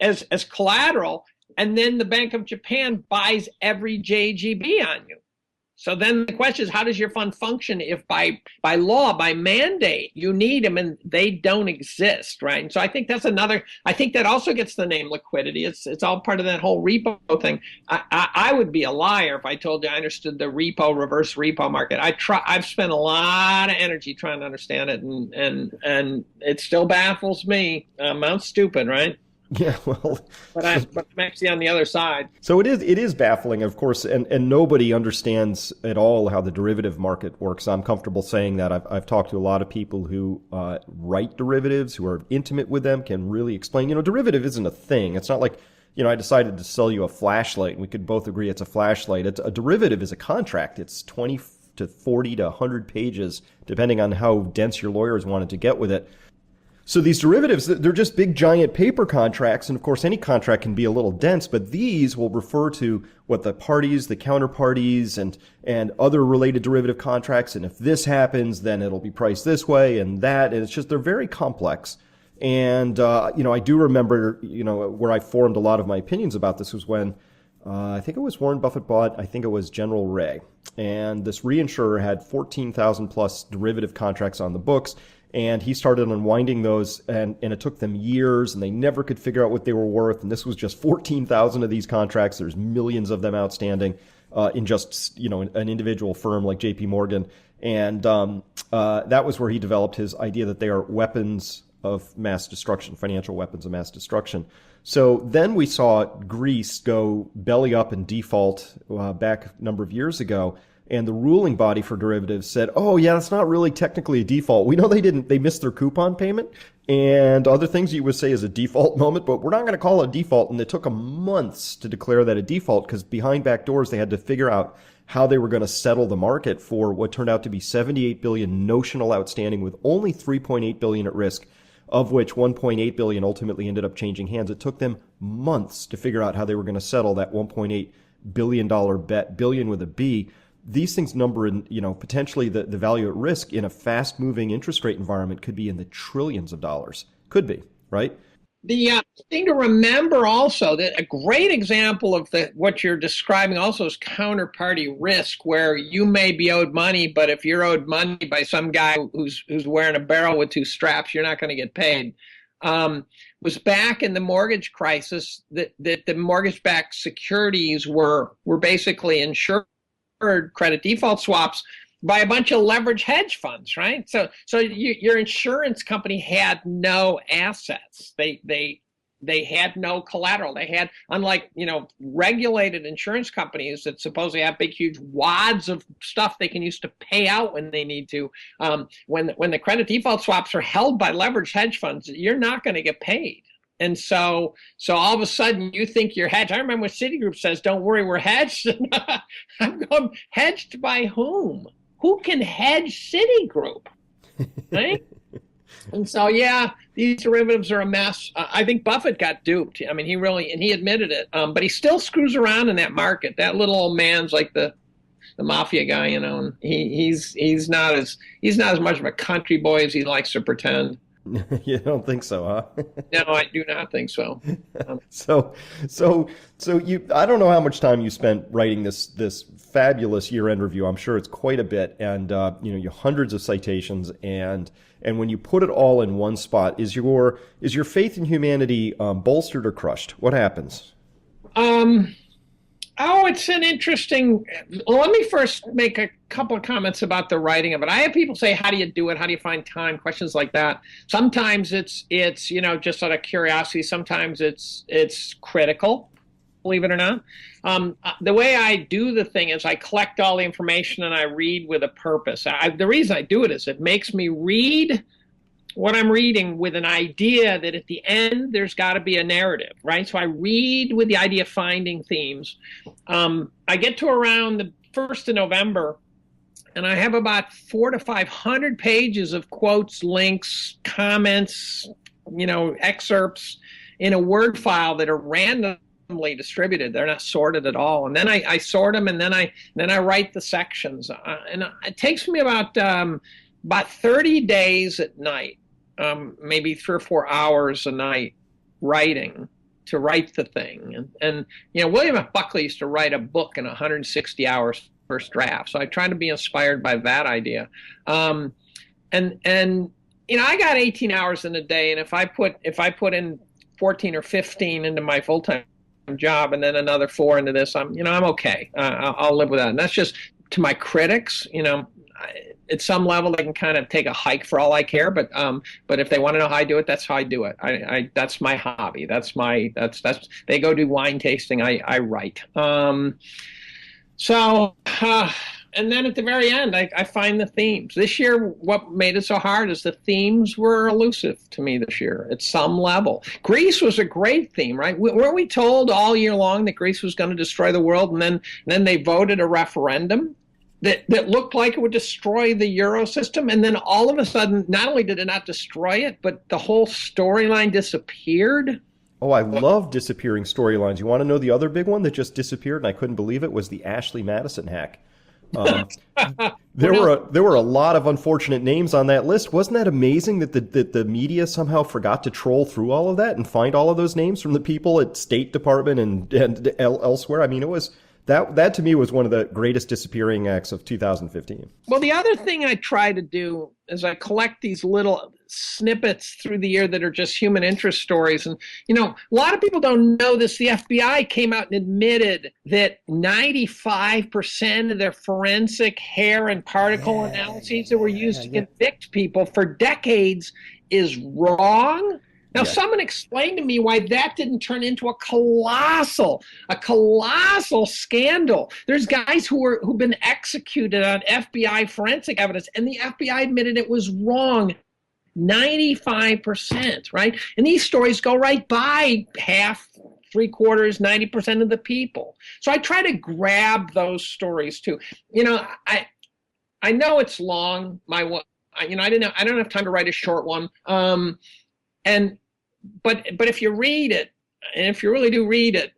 as collateral. And then the Bank of Japan buys every JGB on you. So then the question is, how does your fund function if by law, by mandate, you need them and they don't exist, right? And so I think I think that also gets the name liquidity. It's all part of that whole repo thing. I would be a liar if I told you I understood the reverse repo market. I've spent a lot of energy trying to understand it, and it still baffles me. I'm stupid, right? Yeah, well, but I'm actually on the other side. so it is baffling, of course, and nobody understands at all how the derivative market works. I'm comfortable saying that. I've talked to a lot of people who write derivatives, who are intimate with them, can really explain. Derivative isn't a thing. It's not like, I decided to sell you a flashlight, and we could both agree it's a flashlight. A derivative is a contract. It's 20 to 40 to 100 pages, depending on how dense your lawyers wanted to get with it. So these derivatives, they're just big, giant paper contracts. And of course, any contract can be a little dense, but these will refer to what the parties, the counterparties, and other related derivative contracts. And if this happens, then it'll be priced this way and that. And it's just, they're very complex. And, I do remember, where I formed a lot of my opinions about this was when I think it was Warren Buffett bought, I think it was General Ray. And this reinsurer had 14,000 plus derivative contracts on the books. And he started unwinding those, and it took them years, and they never could figure out what they were worth. And this was just 14,000 of these contracts. There's millions of them outstanding in just, an individual firm like JP Morgan. And that was where he developed his idea that they are weapons of mass destruction, financial weapons of mass destruction. So then we saw Greece go belly up and default back a number of years ago. And the ruling body for derivatives said, oh, yeah, it's not really technically a default. We know they missed their coupon payment and other things you would say is a default moment, but we're not going to call it a default. And it took them months to declare that a default because behind back doors, they had to figure out how they were going to settle the market for what turned out to be 78 billion notional outstanding with only 3.8 billion at risk, of which 1.8 billion ultimately ended up changing hands. It took them months to figure out how they were going to settle that $1.8 billion bet, billion with a B. These things number in, potentially the value at risk in a fast moving interest rate environment could be in the trillions of dollars. Could be, right? The thing to remember also that a great example of what you're describing also is counterparty risk, where you may be owed money, but if you're owed money by some guy who's wearing a barrel with two straps, you're not going to get paid. Was back in the mortgage crisis that the mortgage-backed securities were basically insured credit default swaps by a bunch of leverage hedge funds, right? So your insurance company had no assets. They had no collateral. They had, unlike regulated insurance companies that supposedly have big, huge wads of stuff they can use to pay out when they need to. When the credit default swaps are held by leverage hedge funds, you're not going to get paid. And so all of a sudden you think you're hedged. I remember when Citigroup says, don't worry, we're hedged. I'm going, hedged by whom? Who can hedge Citigroup? Right? And so, yeah, these derivatives are a mess. I think Buffett got duped. I mean, he admitted it. But he still screws around in that market. That little old man's like the mafia guy, and he's not as much of a country boy as he likes to pretend. You don't think so, huh? No, I do not think so. So you, I don't know how much time you spent writing this fabulous year-end review. I'm sure it's quite a bit, and you hundreds of citations, and when you put it all in one spot, is your faith in humanity bolstered or crushed? What happens? Oh, it's an interesting. Well, let me first make a couple of comments about the writing of it. I have people say, "How do you do it? How do you find time?" Questions like that. Sometimes it's just out of curiosity. Sometimes it's critical. Believe it or not, the way I do the thing is I collect all the information and I read with a purpose. The reason I do it is it makes me read what I'm reading with an idea that at the end there's got to be a narrative, right? So I read with the idea of finding themes. I get to around the 1st of November, and I have about 400 to 500 pages of quotes, links, comments, excerpts in a Word file that are randomly distributed. They're not sorted at all. And then I sort them, and then I write the sections. And it takes me about 30 days at night. Maybe 3 or 4 hours a night writing to write the thing. And William F. Buckley used to write a book in 160 hours first draft. So I try to be inspired by that idea. I got 18 hours in a day, and if I put in 14 or 15 into my full-time job and then another 4 into this, I'm okay. I'll live with that. And that's just to my critics, at some level they can kind of take a hike for all I care, but if they want to know how I do it, that's how I do it. I that's my hobby. That's they go do wine tasting. I write. And then at the very end, I find the themes. This year, what made it so hard is the themes were elusive to me this year at some level. Greece was a great theme, right? Weren't we told all year long that Greece was going to destroy the world, and then they voted a referendum that looked like it would destroy the Euro system, and then all of a sudden, not only did it not destroy it, but the whole storyline disappeared? Oh, I love disappearing storylines. You want to know the other big one that just disappeared, and I couldn't believe it, was the Ashley Madison hack. There were a lot of unfortunate names on that list. Wasn't that amazing that the media somehow forgot to troll through all of that and find all of those names from the people at State Department and elsewhere? I mean, it was that to me was one of the greatest disappearing acts of 2015. Well, the other thing I try to do is I collect these little snippets through the year that are just human interest stories. And, a lot of people don't know this. The FBI came out and admitted that 95% of their forensic hair and particle analyses that were used to convict people for decades is wrong. Now, someone explained to me why that didn't turn into a colossal scandal. There's guys who've been executed on FBI forensic evidence, and the FBI admitted it was wrong. 95%, right? And these stories go right by half, 3/4, 90% of the people. So I try to grab those stories too. I know it's long. I don't have time to write a short one. But if you read it, and if you really do read it,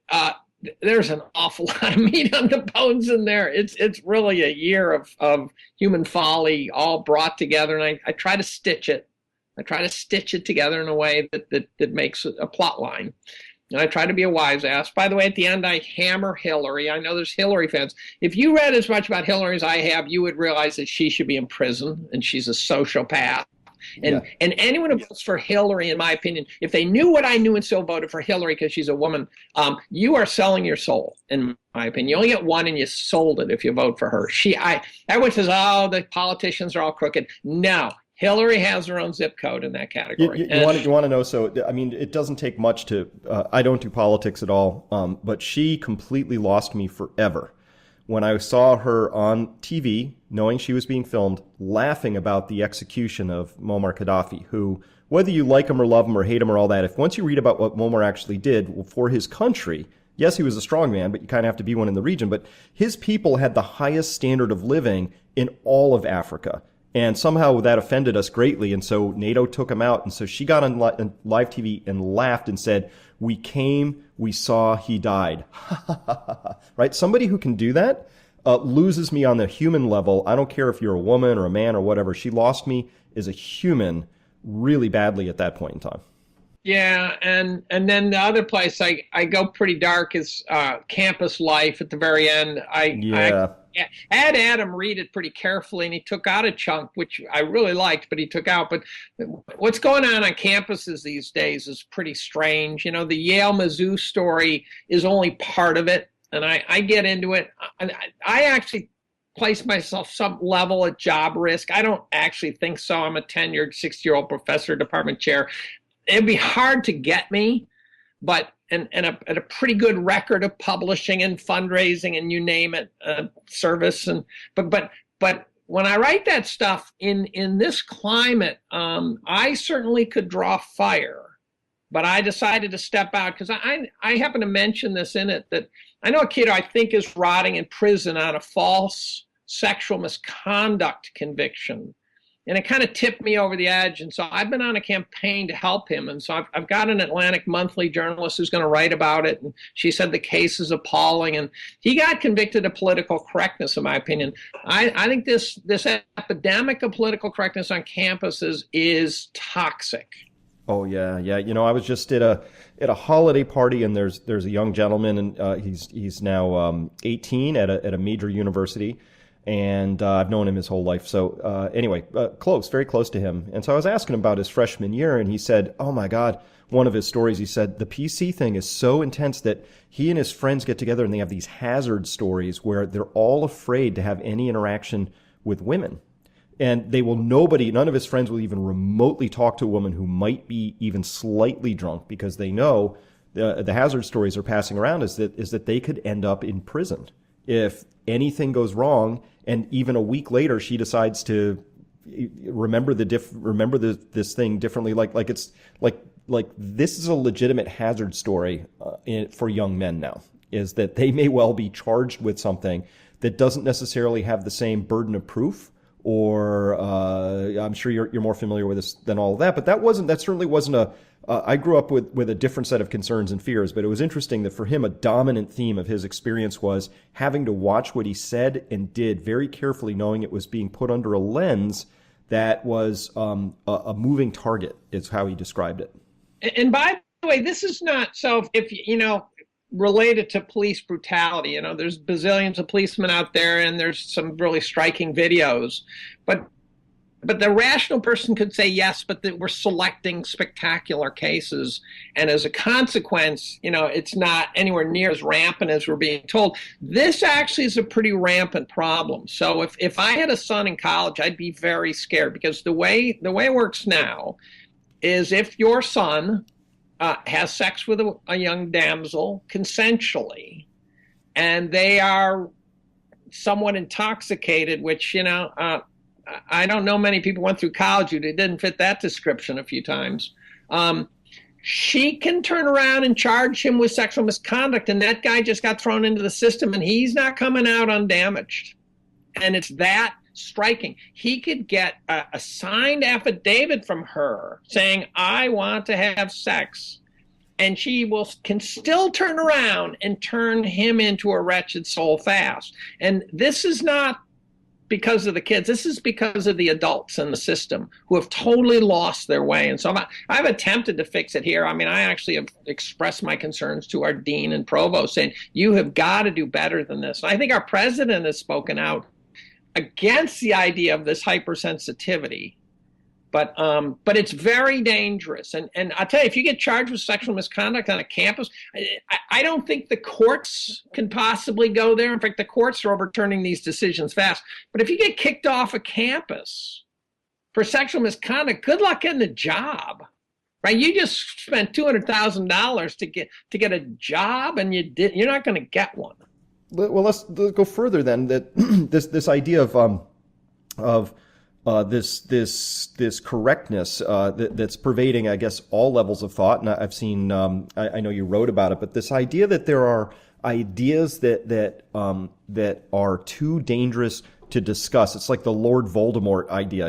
there's an awful lot of meat on the bones in there. It's really a year of human folly all brought together, and I try to stitch it. I try to stitch it together in a way that makes a plot line. And I try to be a wise ass. By the way, at the end, I hammer Hillary. I know there's Hillary fans. If you read as much about Hillary as I have, you would realize that she should be in prison, and she's a sociopath. And anyone who votes for Hillary, in my opinion, if they knew what I knew and still voted for Hillary because she's a woman, you are selling your soul, in my opinion. You only get one, and you sold it if you vote for her. Everyone says, oh, the politicians are all crooked. No. Hillary has her own zip code in that category. You want to know, so, I mean, it doesn't take much to, I don't do politics at all, but she completely lost me forever. When I saw her on TV, knowing she was being filmed, laughing about the execution of Muammar Gaddafi, who, whether you like him or love him or hate him or all that, if once you read about what Muammar actually did for his country, yes, he was a strong man, but you kind of have to be one in the region, but his people had the highest standard of living in all of Africa. And somehow that offended us greatly, and so NATO took him out. And so she got on live TV and laughed and said, "We came, we saw, he died." Right? Somebody who can do that loses me on the human level. I don't care if you're a woman or a man or whatever. She lost me as a human really badly at that point in time. Yeah, and then the other place I go pretty dark is campus life at the very end. I had Adam read it pretty carefully, and he took out a chunk, which I really liked, but he took out. But what's going on campuses these days is pretty strange. The Yale-Mizzou story is only part of it, and I get into it. I actually place myself some level at job risk. I don't actually think so. I'm a tenured 60-year-old professor, department chair. It'd be hard to get me, but and a pretty good record of publishing and fundraising and you name it, service but when I write that stuff in this climate, I certainly could draw fire, but I decided to step out because I happen to mention this in it, that I know a kid I think is rotting in prison on a false sexual misconduct conviction. And it kind of tipped me over the edge. And so I've been on a campaign to help him. And so I've got an Atlantic Monthly journalist who's going to write about it. And she said the case is appalling. And he got convicted of political correctness, in my opinion. I think this epidemic of political correctness on campuses is toxic. Oh, yeah. I was just at a holiday party, and there's a young gentleman, and he's now 18 at a major university. And I've known him his whole life. So anyway, very close to him. And so I was asking him about his freshman year, and he said, "Oh my God, one of his stories, he said the PC thing is so intense that he and his friends get together and they have these hazard stories where they're all afraid to have any interaction with women. And none of his friends will even remotely talk to a woman who might be even slightly drunk, because they know the hazard stories are passing around is that they could end up in prison if anything goes wrong. And even a week later, she decides to remember this thing differently. Like this is a legitimate hazard story for young men now, is that they may well be charged with something that doesn't necessarily have the same burden of proof. Or I'm sure you're more familiar with this than all of that, but that certainly wasn't I grew up with a different set of concerns and fears, but it was interesting that for him, a dominant theme of his experience was having to watch what he said and did very carefully, knowing it was being put under a lens that was a moving target, is how he described it. And by the way, this is not, so if related to police brutality, there's bazillions of policemen out there and there's some really striking videos, but the rational person could say yes, but that we're selecting spectacular cases, and as a consequence, it's not anywhere near as rampant as we're being told. This actually is a pretty rampant problem. So if I had a son in college, I'd be very scared, because the way it works now is if your son has sex with a young damsel consensually, and they are somewhat intoxicated, which, I don't know many people went through college who didn't fit that description a few times. She can turn around and charge him with sexual misconduct, and that guy just got thrown into the system, and he's not coming out undamaged. And it's that striking. He could get a signed affidavit from her saying, I want to have sex, and she can still turn around and turn him into a wretched soul fast. And this is not because of the kids. This is because of the adults in the system who have totally lost their way. And so I've attempted to fix it here. I mean, I actually have expressed my concerns to our dean and provost, saying, you have got to do better than this. And I think our president has spoken out against the idea of this hypersensitivity. But it's very dangerous. And I'll tell you, if you get charged with sexual misconduct on a campus, I don't think the courts can possibly go there. In fact, the courts are overturning these decisions fast. But if you get kicked off a campus for sexual misconduct, good luck getting a job, right? You just spent $200,000 to get a job, and you're not going to get one. Well, let's go further then. That this idea of this correctness that's pervading, I guess, all levels of thought. And I've seen, I know you wrote about it, but this idea that there are ideas that are too dangerous to discuss. It's like the Lord Voldemort idea,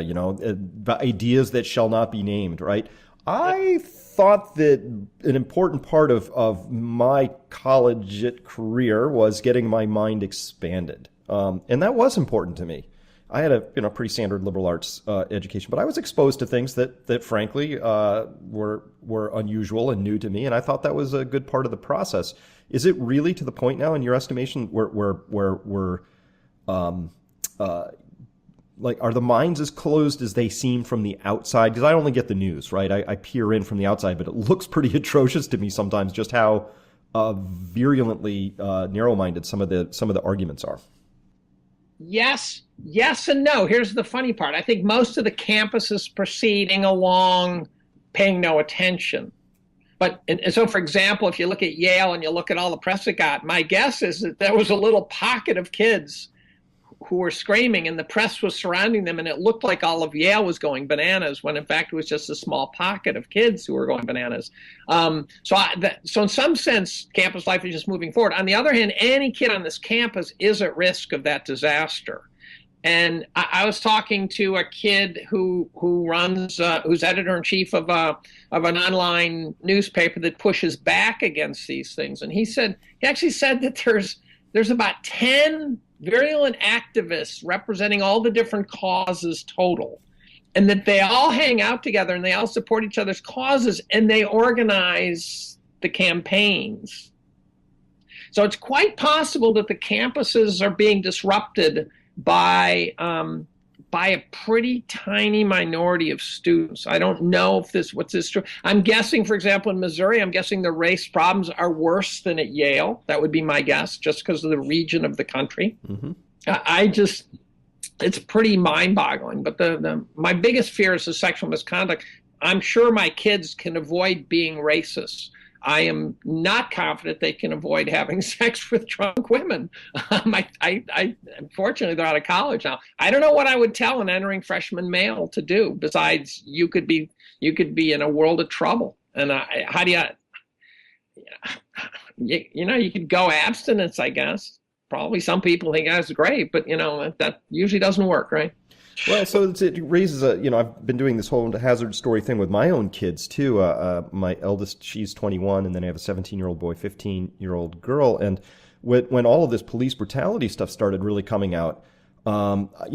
ideas that shall not be named, right? I thought that an important part of my collegiate career was getting my mind expanded, and that was important to me. I had a pretty standard liberal arts education, but I was exposed to things that frankly were unusual and new to me, and I thought that was a good part of the process. Is it really to the point now, in your estimation, where are the minds as closed as they seem from the outside? Because I only get the news, right? I peer in from the outside, but it looks pretty atrocious to me sometimes, just how virulently narrow-minded some of the arguments are. Yes and no. Here's the funny part. I think most of the campus is proceeding along, paying no attention. But and so, for example, if you look at Yale and you look at all the press it got, my guess is that there was a little pocket of kids who were screaming, and the press was surrounding them, and it looked like all of Yale was going bananas, when in fact it was just a small pocket of kids who were going bananas. So in some sense, campus life is just moving forward. On the other hand, any kid on this campus is at risk of that disaster. And I was talking to a kid who runs, who's editor-in-chief of an online newspaper that pushes back against these things, and he actually said that there's about 10 virulent activists representing all the different causes total, and that they all hang out together and they all support each other's causes and they organize the campaigns. So it's quite possible that the campuses are being disrupted by by a pretty tiny minority of students. I don't know if what's this true. I'm guessing, for example, in Missouri, I'm guessing the race problems are worse than at Yale. That would be my guess, just because of the region of the country. Mm-hmm. It's pretty mind-boggling. But my biggest fear is the sexual misconduct. I'm sure my kids can avoid being racist. I am not confident they can avoid having sex with drunk women. Unfortunately, they're out of college now. I don't know what I would tell an entering freshman male to do. Besides, you could be in a world of trouble. And how do you could go abstinence, I guess. Probably some people think that's great, but that usually doesn't work, right? Well, so it raises I've been doing this whole hazard story thing with my own kids too. My eldest, she's 21, and then I have a 17-year-old boy, 15-year-old girl. And when all of this police brutality stuff started really coming out,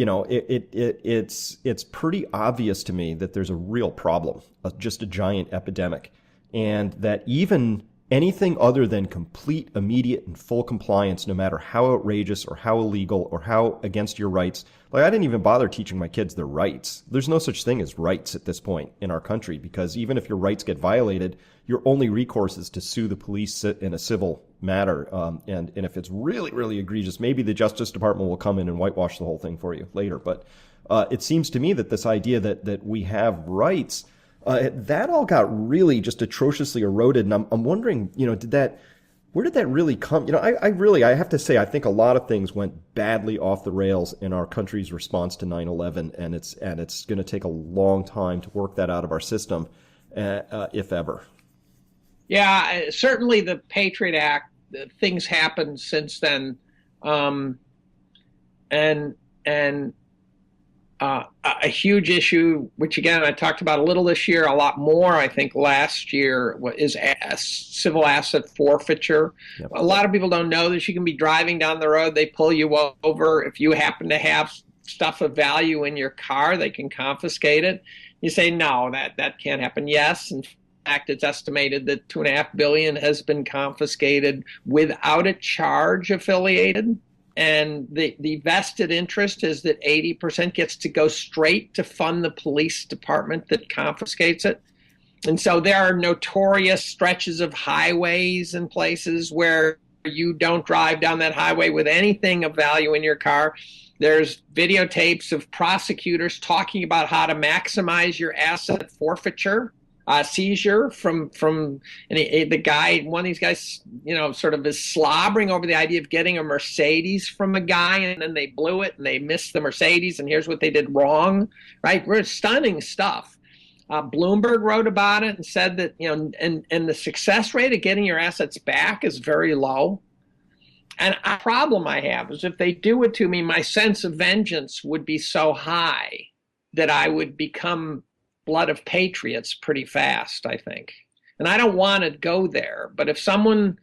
it's pretty obvious to me that there's a real problem, just a giant epidemic, and that even anything other than complete, immediate, and full compliance, no matter how outrageous or how illegal or how against your rights. Like, I didn't even bother teaching my kids their rights. There's no such thing as rights at this point in our country, because even if your rights get violated, your only recourse is to sue the police in a civil matter. And if it's really, really egregious, maybe the Justice Department will come in and whitewash the whole thing for you later. But it seems to me that this idea that we have rights, that all got really just atrociously eroded. And I'm wondering, where did that really come? I have to say, I think a lot of things went badly off the rails in our country's response to 9/11, and it's going to take a long time to work that out of our system, if ever. Yeah, certainly the Patriot Act, things happened since then, and a huge issue, which again I talked about a little this year, a lot more I think last year, is civil asset forfeiture. Yep. A lot of people don't know this. You can be driving down the road, they pull you over. If you happen to have stuff of value in your car, they can confiscate it. You say, no, that can't happen. Yes, in fact, it's estimated that $2.5 billion has been confiscated without a charge affiliated. And the vested interest is that 80% gets to go straight to fund the police department that confiscates it. And so there are notorious stretches of highways and places where you don't drive down that highway with anything of value in your car. There's videotapes of prosecutors talking about how to maximize your asset forfeiture. Seizure from the guy, one of these guys, sort of is slobbering over the idea of getting a Mercedes from a guy, and then they blew it and they missed the Mercedes, and here's what they did wrong, right? We're stunning stuff. Bloomberg wrote about it and said that, and the success rate of getting your assets back is very low. And a problem I have is if they do it to me, my sense of vengeance would be so high that I would become blood of patriots pretty fast, I think. And I don't want to go there. But if someone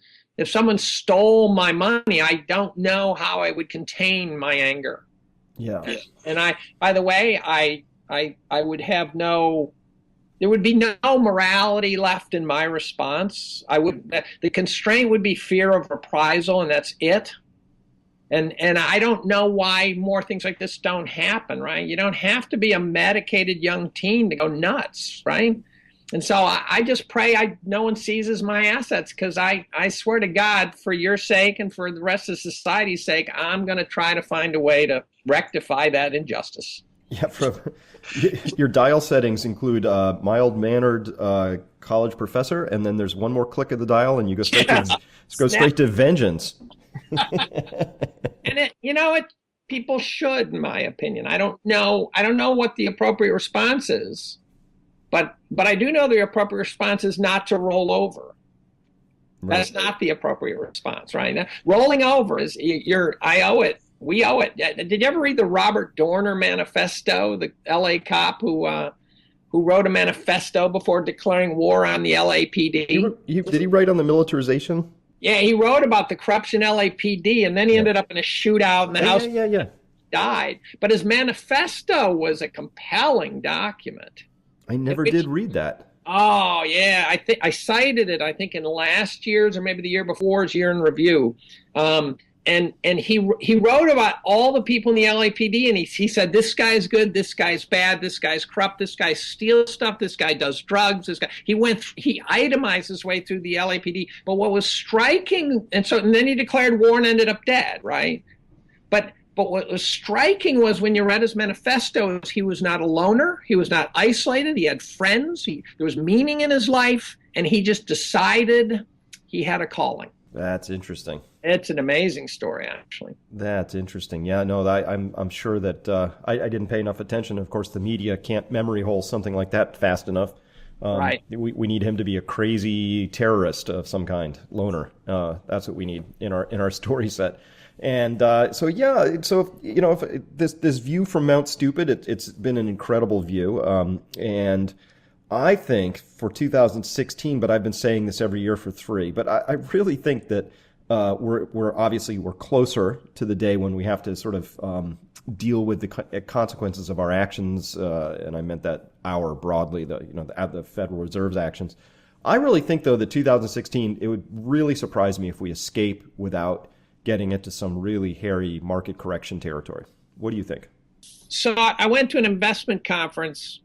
stole my money, I don't know how I would contain my anger. Yeah. And by the way, I would have there would be no morality left in my response. The constraint would be fear of reprisal, and that's it. And I don't know why more things like this don't happen, right? You don't have to be a medicated young teen to go nuts, right? And so I just pray no one seizes my assets, because I swear to God, for your sake and for the rest of society's sake, I'm going to try to find a way to rectify that injustice. Yeah, your dial settings include mild-mannered college professor, and then there's one more click of the dial, and you go straight to vengeance. And people should, in my opinion. I don't know what the appropriate response is, but I do know the appropriate response is not to roll over. Right. That's not the appropriate response, right? Now, rolling over is I owe it. We owe it. Did you ever read the Robert Dorner manifesto, the L.A. cop who wrote a manifesto before declaring war on the LAPD? Did he write on the militarization? Yeah, he wrote about the corruption LAPD, and then he ended up in a shootout, and the House died. But his manifesto was a compelling document. I never did read that. Oh, yeah. I cited it, I think, in last year's or maybe the year before's year in review. he wrote about all the people in the LAPD, and he said, this guy's good, this guy's bad, this guy's corrupt, this guy steals stuff, this guy does drugs, this guy. He itemized his way through the LAPD. But what was striking, and then he declared war and ended up dead, right? But what was striking was when you read his manifestos, he was not a loner, he was not isolated, he had friends, there was meaning in his life, and he just decided he had a calling. That's interesting. It's an amazing story, actually. That's interesting. Yeah, no, I'm sure that I didn't pay enough attention. Of course, the media can't memory hole something like that fast enough. Right. We need him to be a crazy terrorist of some kind, loner. That's what we need in our story set. And so if this view from Mount Stupid, it's been an incredible view. And I think for 2016, but I've been saying this every year for 3, but I really think that we're closer to the day when we have to sort of deal with the consequences of our actions, and I meant that broadly, the Federal Reserve's actions. I really think, though, that 2016, it would really surprise me if we escape without getting into some really hairy market correction territory. What do you think? So I went to an investment conference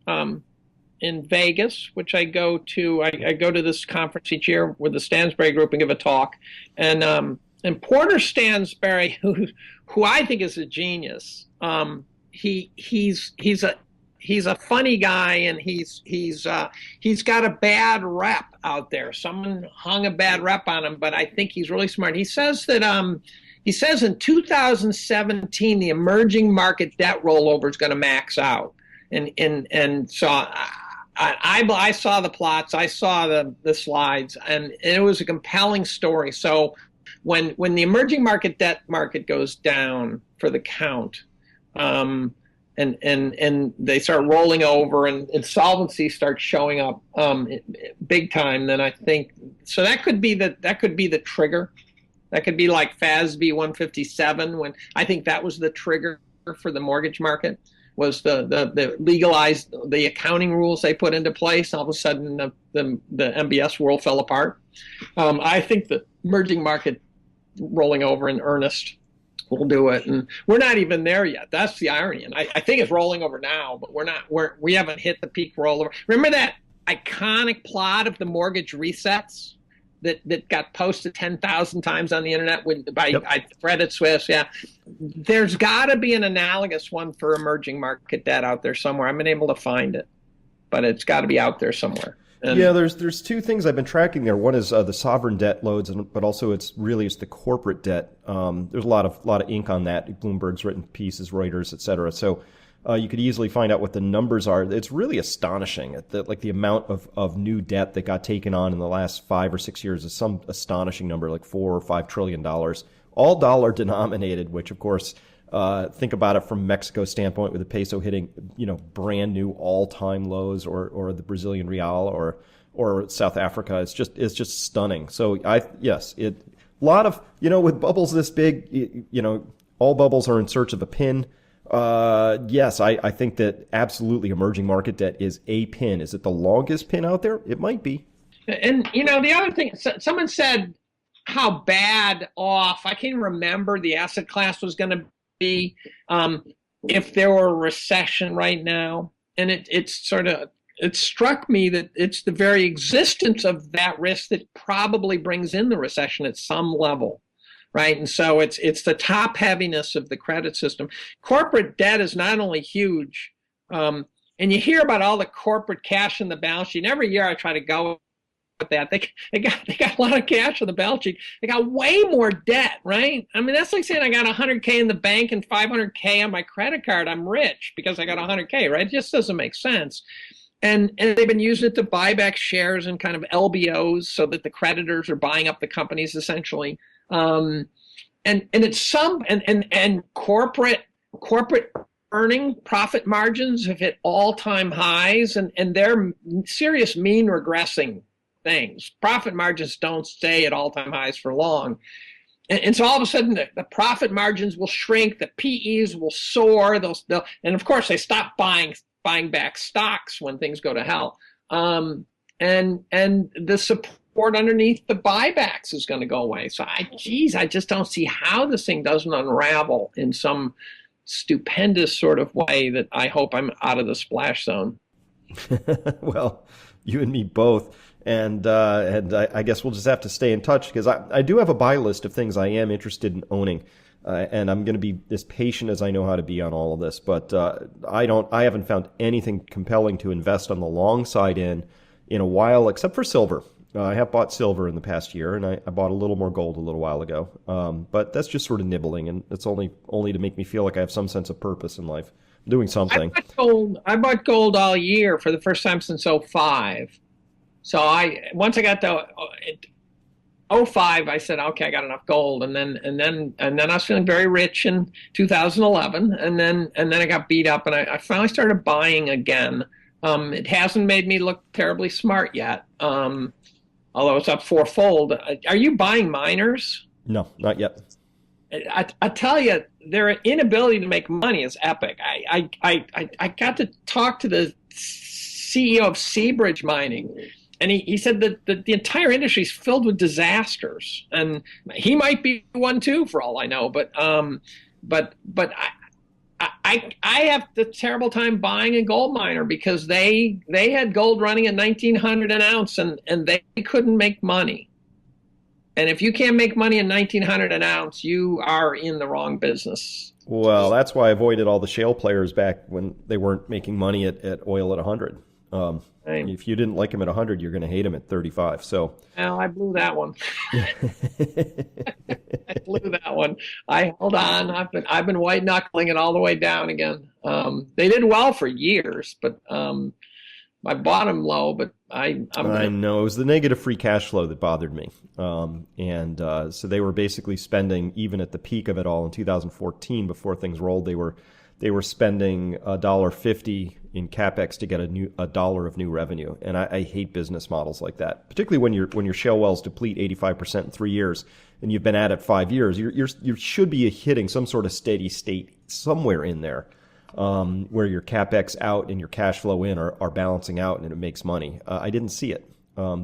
in Vegas, which I go to. I go to this conference each year with the Stansberry Group and give a talk. And Porter Stansberry, who I think is a genius, he's a funny guy, and he's got a bad rep out there. Someone hung a bad rep on him, but I think he's really smart. He says that in 2017 the emerging market debt rollover is going to max out, and so I saw the plots, I saw the slides, and it was a compelling story. So when the emerging market debt market goes down for the count, and they start rolling over and insolvency starts showing up big time, then I think so that could be the trigger. That could be like FASB 157, when I think that was the trigger for the mortgage market, was the legalized the accounting rules they put into place. All of a sudden the MBS world fell apart. I think the emerging market rolling over in earnest will do it, and we're not even there yet. That's the irony, and I think it's rolling over now, but we haven't hit the peak rollover. Remember that iconic plot of the mortgage resets that got posted 10,000 times on the internet by Credit Suisse? Yeah, there's got to be an analogous one for emerging market debt out there somewhere. I haven't been able to find it, but it's got to be out there somewhere. And there's 2 things I've been tracking there. One is the sovereign debt loads, but also it's the corporate debt. There's a lot of ink on that. Bloomberg's written pieces, Reuters, et cetera. So you could easily find out what the numbers are. It's really astonishing. The amount of new debt that got taken on in the last 5 or 6 years is some astonishing number, like $4 or $5 trillion, all dollar denominated. Which, of course, think about it from Mexico's standpoint, with the peso hitting brand new all-time lows, or the Brazilian real, or South Africa. It's just stunning. So a lot of with bubbles this big, all bubbles are in search of a pin. Yes, I think that absolutely emerging market debt is a pin. Is it the longest pin out there? It might be. And the other thing, someone said how bad off, I can't remember, the asset class was going to be if there were a recession right now. And it struck me that it's the very existence of that risk that probably brings in the recession at some level. Right. And so it's the top heaviness of the credit system. Corporate debt is not only huge, and you hear about all the corporate cash in the balance sheet. And every year I try to go with that. They got a lot of cash on the balance sheet. They got way more debt, right? I mean, that's like saying I got $100K in the bank and $500K on my credit card. I'm rich because I got $100K, right? It just doesn't make sense. And they've been using it to buy back shares and kind of LBOs, so that the creditors are buying up the companies essentially. And corporate earning profit margins have hit all-time highs, and they're serious mean regressing things. Profit margins don't stay at all-time highs for long. And so all of a sudden the profit margins will shrink, the PEs will soar, and of course they stop buying back stocks when things go to hell. And the support underneath the buybacks is going to go away. So I just don't see how this thing doesn't unravel in some stupendous sort of way that I hope I'm out of the splash zone. Well, you and me both. And I guess we'll just have to stay in touch, because I do have a buy list of things I am interested in owning. And I'm going to be as patient as I know how to be on all of this. But I haven't found anything compelling to invest on the long side in a while, except for silver. I have bought silver in the past year, and I bought a little more gold a little while ago. But that's just sort of nibbling, and it's only to make me feel like I have some sense of purpose in life. I'm doing something. I bought gold all year for the first time since '05. So once I got to 05, I said, okay, I got enough gold, and then I was feeling very rich in 2011, and then I got beat up, and I finally started buying again. It hasn't made me look terribly smart yet, although it's up fourfold. Are you buying miners? No, not yet. I tell you, their inability to make money is epic. I got to talk to the CEO of Seabridge Mining. And he said that the entire industry is filled with disasters, and he might be one too, for all I know. But I have the terrible time buying a gold miner, because they had gold running at $1,900 an ounce, and they couldn't make money. And if you can't make money at $1,900 an ounce, you are in the wrong business. Well, that's why I avoided all the shale players back when they weren't making money at oil at 100. If you didn't like him at 100, you're going to hate him at 35. So, well, I blew that one. I blew that one. I held on. I've been white knuckling it all the way down again. They did well for years, but I bought them low. But I know it was the negative free cash flow that bothered me. So they were basically spending, even at the peak of it all in 2014, before things rolled, they were spending $1.50 in capex to get a dollar of new revenue, and I hate business models like that. Particularly when your shale wells deplete 85% in 3 years, and you've been at it 5 years. You should be hitting some sort of steady state somewhere in there, where your capex out and your cash flow in are balancing out, and it makes money. I didn't see it,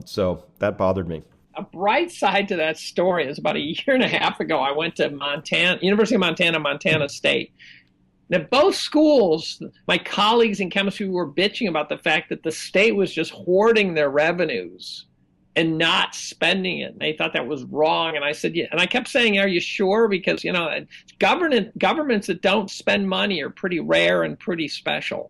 so that bothered me. A bright side to that story is about a year and a half ago, I went to University of Montana, Montana State. Now, both schools, my colleagues in chemistry were bitching about the fact that the state was just hoarding their revenues and not spending it. And they thought that was wrong. And I said, yeah. And I kept saying, are you sure? Because, governments that don't spend money are pretty rare and pretty special.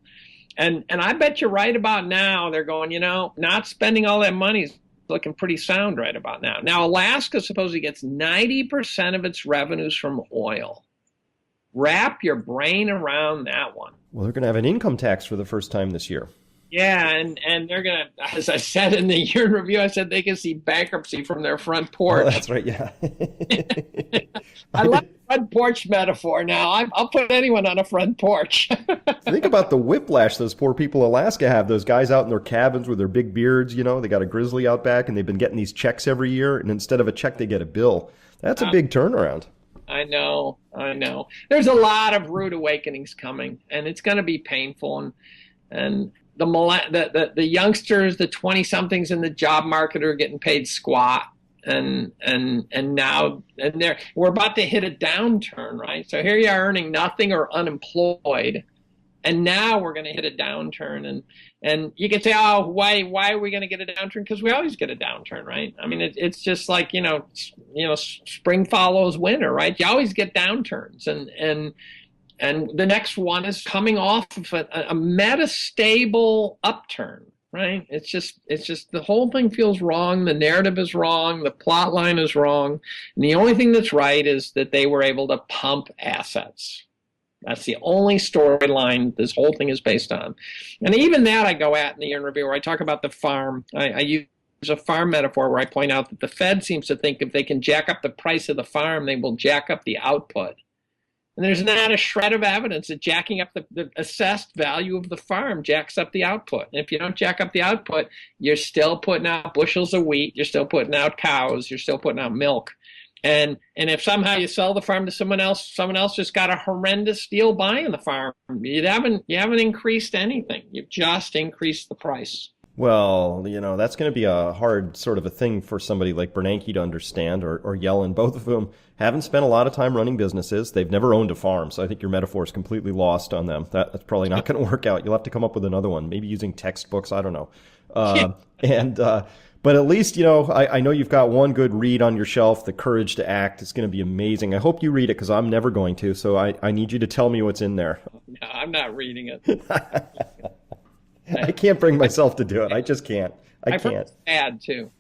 And I bet you're right about now. They're going, not spending all that money is looking pretty sound right about now. Now, Alaska supposedly gets 90% of its revenues from oil. Wrap your brain around that one. Well, they're going to have an income tax for the first time this year. Yeah, and they're going to, as I said in the year in review, I said they can see bankruptcy from their front porch. Oh, that's right, yeah. I love the front porch metaphor now. I'll put anyone on a front porch. Think about the whiplash those poor people in Alaska have. Those guys out in their cabins with their big beards, they got a grizzly out back, and they've been getting these checks every year, and instead of a check, they get a bill. That's a big turnaround. I know. There's a lot of rude awakenings coming, and it's going to be painful. And the youngsters, the 20-somethings in the job market are getting paid squat, and we're about to hit a downturn, right? So here you are earning nothing or unemployed, and now we're going to hit a downturn. And you can say, oh, why are we going to get a downturn? Because we always get a downturn, right? I mean, it's just like, spring follows winter, right? You always get downturns. And the next one is coming off of a metastable upturn, right? It's just the whole thing feels wrong. The narrative is wrong. The plot line is wrong. And the only thing that's right is that they were able to pump assets. That's the only storyline this whole thing is based on. And even that I go at in the year in review, where I talk about the farm. I use a farm metaphor where I point out that the Fed seems to think if they can jack up the price of the farm, they will jack up the output. And there's not a shred of evidence that jacking up the assessed value of the farm jacks up the output. And if you don't jack up the output, you're still putting out bushels of wheat, you're still putting out cows, you're still putting out milk. And if somehow you sell the farm to someone else just got a horrendous deal buying the farm. You haven't increased anything. You've just increased the price. Well, that's going to be a hard sort of a thing for somebody like Bernanke to understand, or Yellen, both of whom haven't spent a lot of time running businesses. They've never owned a farm, so I think your metaphor is completely lost on them. That's probably not going to work out. You'll have to come up with another one, maybe using textbooks. I don't know. But at least, I know you've got one good read on your shelf, The Courage to Act. It's going to be amazing. I hope you read it because I'm never going to, so I need you to tell me what's in there. No, I'm not reading it. I can't bring myself to do it. I just can't. I can't. It's bad, too.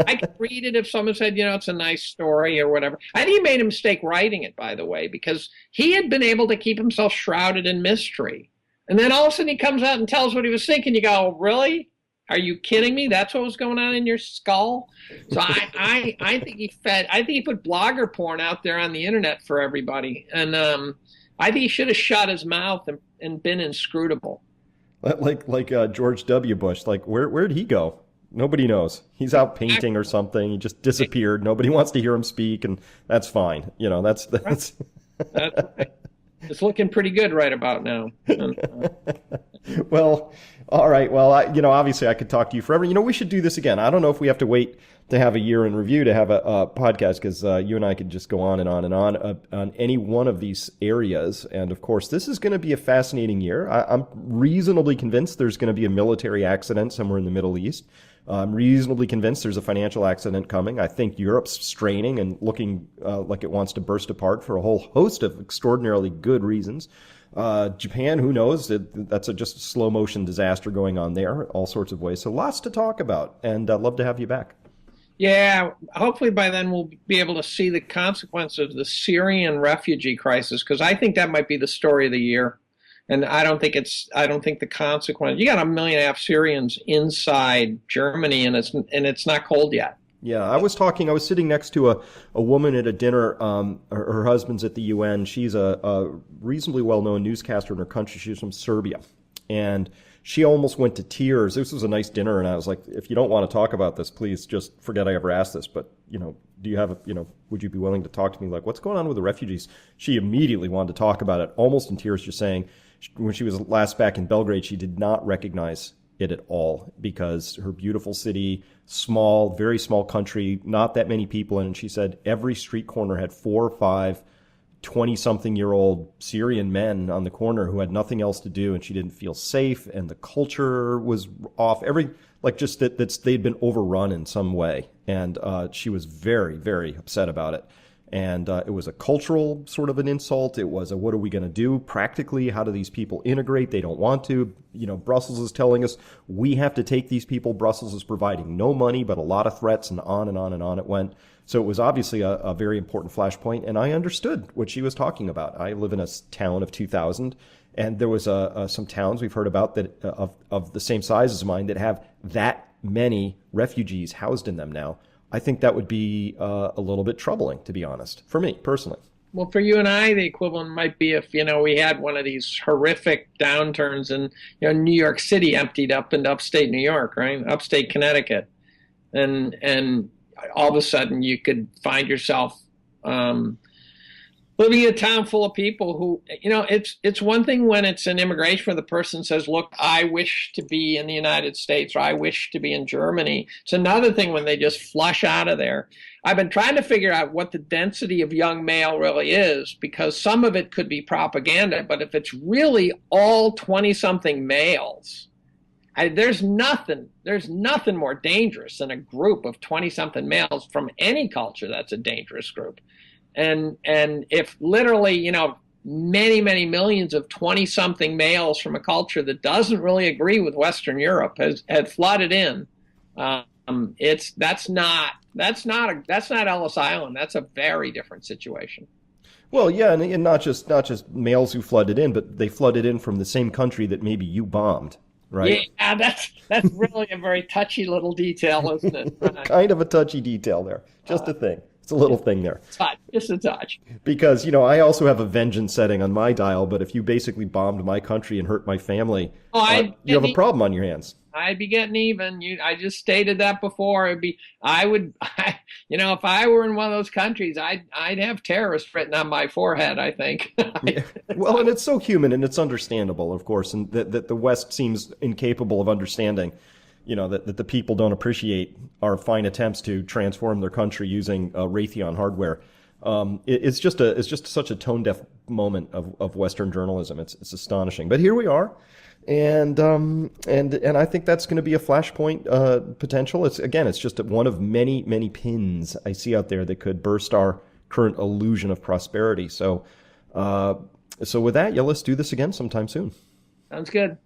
I could read it if someone said, it's a nice story or whatever. I think he made a mistake writing it, by the way, because he had been able to keep himself shrouded in mystery. And then all of a sudden he comes out and tells what he was thinking. You go, really? Are you kidding me? That's what was going on in your skull? So I think he put blogger porn out there on the internet for everybody. And I think he should have shut his mouth and been inscrutable. Like George W. Bush. Like, where'd he go? Nobody knows. He's out painting or something. He just disappeared. Nobody wants to hear him speak, and that's fine. That's It's looking pretty good right about now. Well, all right. Well, obviously I could talk to you forever. We should do this again. I don't know if we have to wait to have a year in review to have a podcast, because you and I could just go on and on and on any one of these areas. And of course, this is going to be a fascinating year. I'm reasonably convinced there's going to be a military accident somewhere in the Middle East. I'm reasonably convinced there's a financial accident coming. I think Europe's straining and looking like it wants to burst apart for a whole host of extraordinarily good reasons. Japan, who knows? That's just a slow motion disaster going on there, all sorts of ways. So lots to talk about, and I'd love to have you back. Yeah, hopefully by then we'll be able to see the consequence of the Syrian refugee crisis, because I think that might be the story of the year. And I don't think the consequence. You got 1.5 million Syrians inside Germany, and it's not cold yet. Yeah, I was sitting next to a woman at a dinner. Her husband's at the UN. She's a reasonably well-known newscaster in her country. She's from Serbia. And she almost went to tears. This was a nice dinner, and I was like, if you don't want to talk about this, please just forget I ever asked this. But, do you have would you be willing to talk to me? Like, what's going on with the refugees? She immediately wanted to talk about it, almost in tears, just saying, when she was last back in Belgrade, she did not recognize it at all, because her beautiful city, small, very small country, not that many people in it. And she said every street corner had 4 or 5 20-something-year-old Syrian men on the corner who had nothing else to do, and she didn't feel safe, and the culture was off. Just that they'd been overrun in some way, and she was very, very upset about it. And it was a cultural sort of an insult. It was what are we going to do practically? How do these people integrate? They don't want to. Brussels is telling us we have to take these people. Brussels is providing no money, but a lot of threats, and on and on and on it went. So it was obviously a very important flashpoint, and I understood what she was talking about. I live in a town of 2,000, and there was some towns we've heard about that of the same size as mine that have that many refugees housed in them now. I think that would be a little bit troubling, to be honest, for me personally. Well, for you and I, the equivalent might be if, we had one of these horrific downturns and, New York City emptied up into upstate New York, right? Upstate Connecticut. And all of a sudden you could find yourself living in a town full of people who, it's one thing when it's an immigration where the person says, look, I wish to be in the United States, or I wish to be in Germany. It's another thing when they just flush out of there. I've been trying to figure out what the density of young male really is, because some of it could be propaganda, but if it's really all 20-something males, there's nothing more dangerous than a group of 20-something males from any culture. That's a dangerous group. And if literally, many, many millions of 20-something males from a culture that doesn't really agree with Western Europe had flooded in, that's not Ellis Island. That's a very different situation. Well, yeah, and not just males who flooded in, but they flooded in from the same country that maybe you bombed, right? Yeah, that's really a very touchy little detail, isn't it? Kind of a touchy detail there. Just a thing. It's a little thing there. Just a touch. Because, I also have a vengeance setting on my dial, but if you basically bombed my country and hurt my family, you have a problem on your hands. I'd be getting even. I just stated that before. If I were in one of those countries, I'd have terrorists written on my forehead, I think. Yeah. Well, and it's so human and it's understandable, of course, and that the West seems incapable of understanding, that the people don't appreciate our fine attempts to transform their country using Raytheon hardware. It's just such a tone deaf moment of Western journalism. It's astonishing. But here we are. And I think that's going to be a flashpoint potential. It's just one of many, many pins I see out there that could burst our current illusion of prosperity. So with that, let's do this again sometime soon. Sounds good.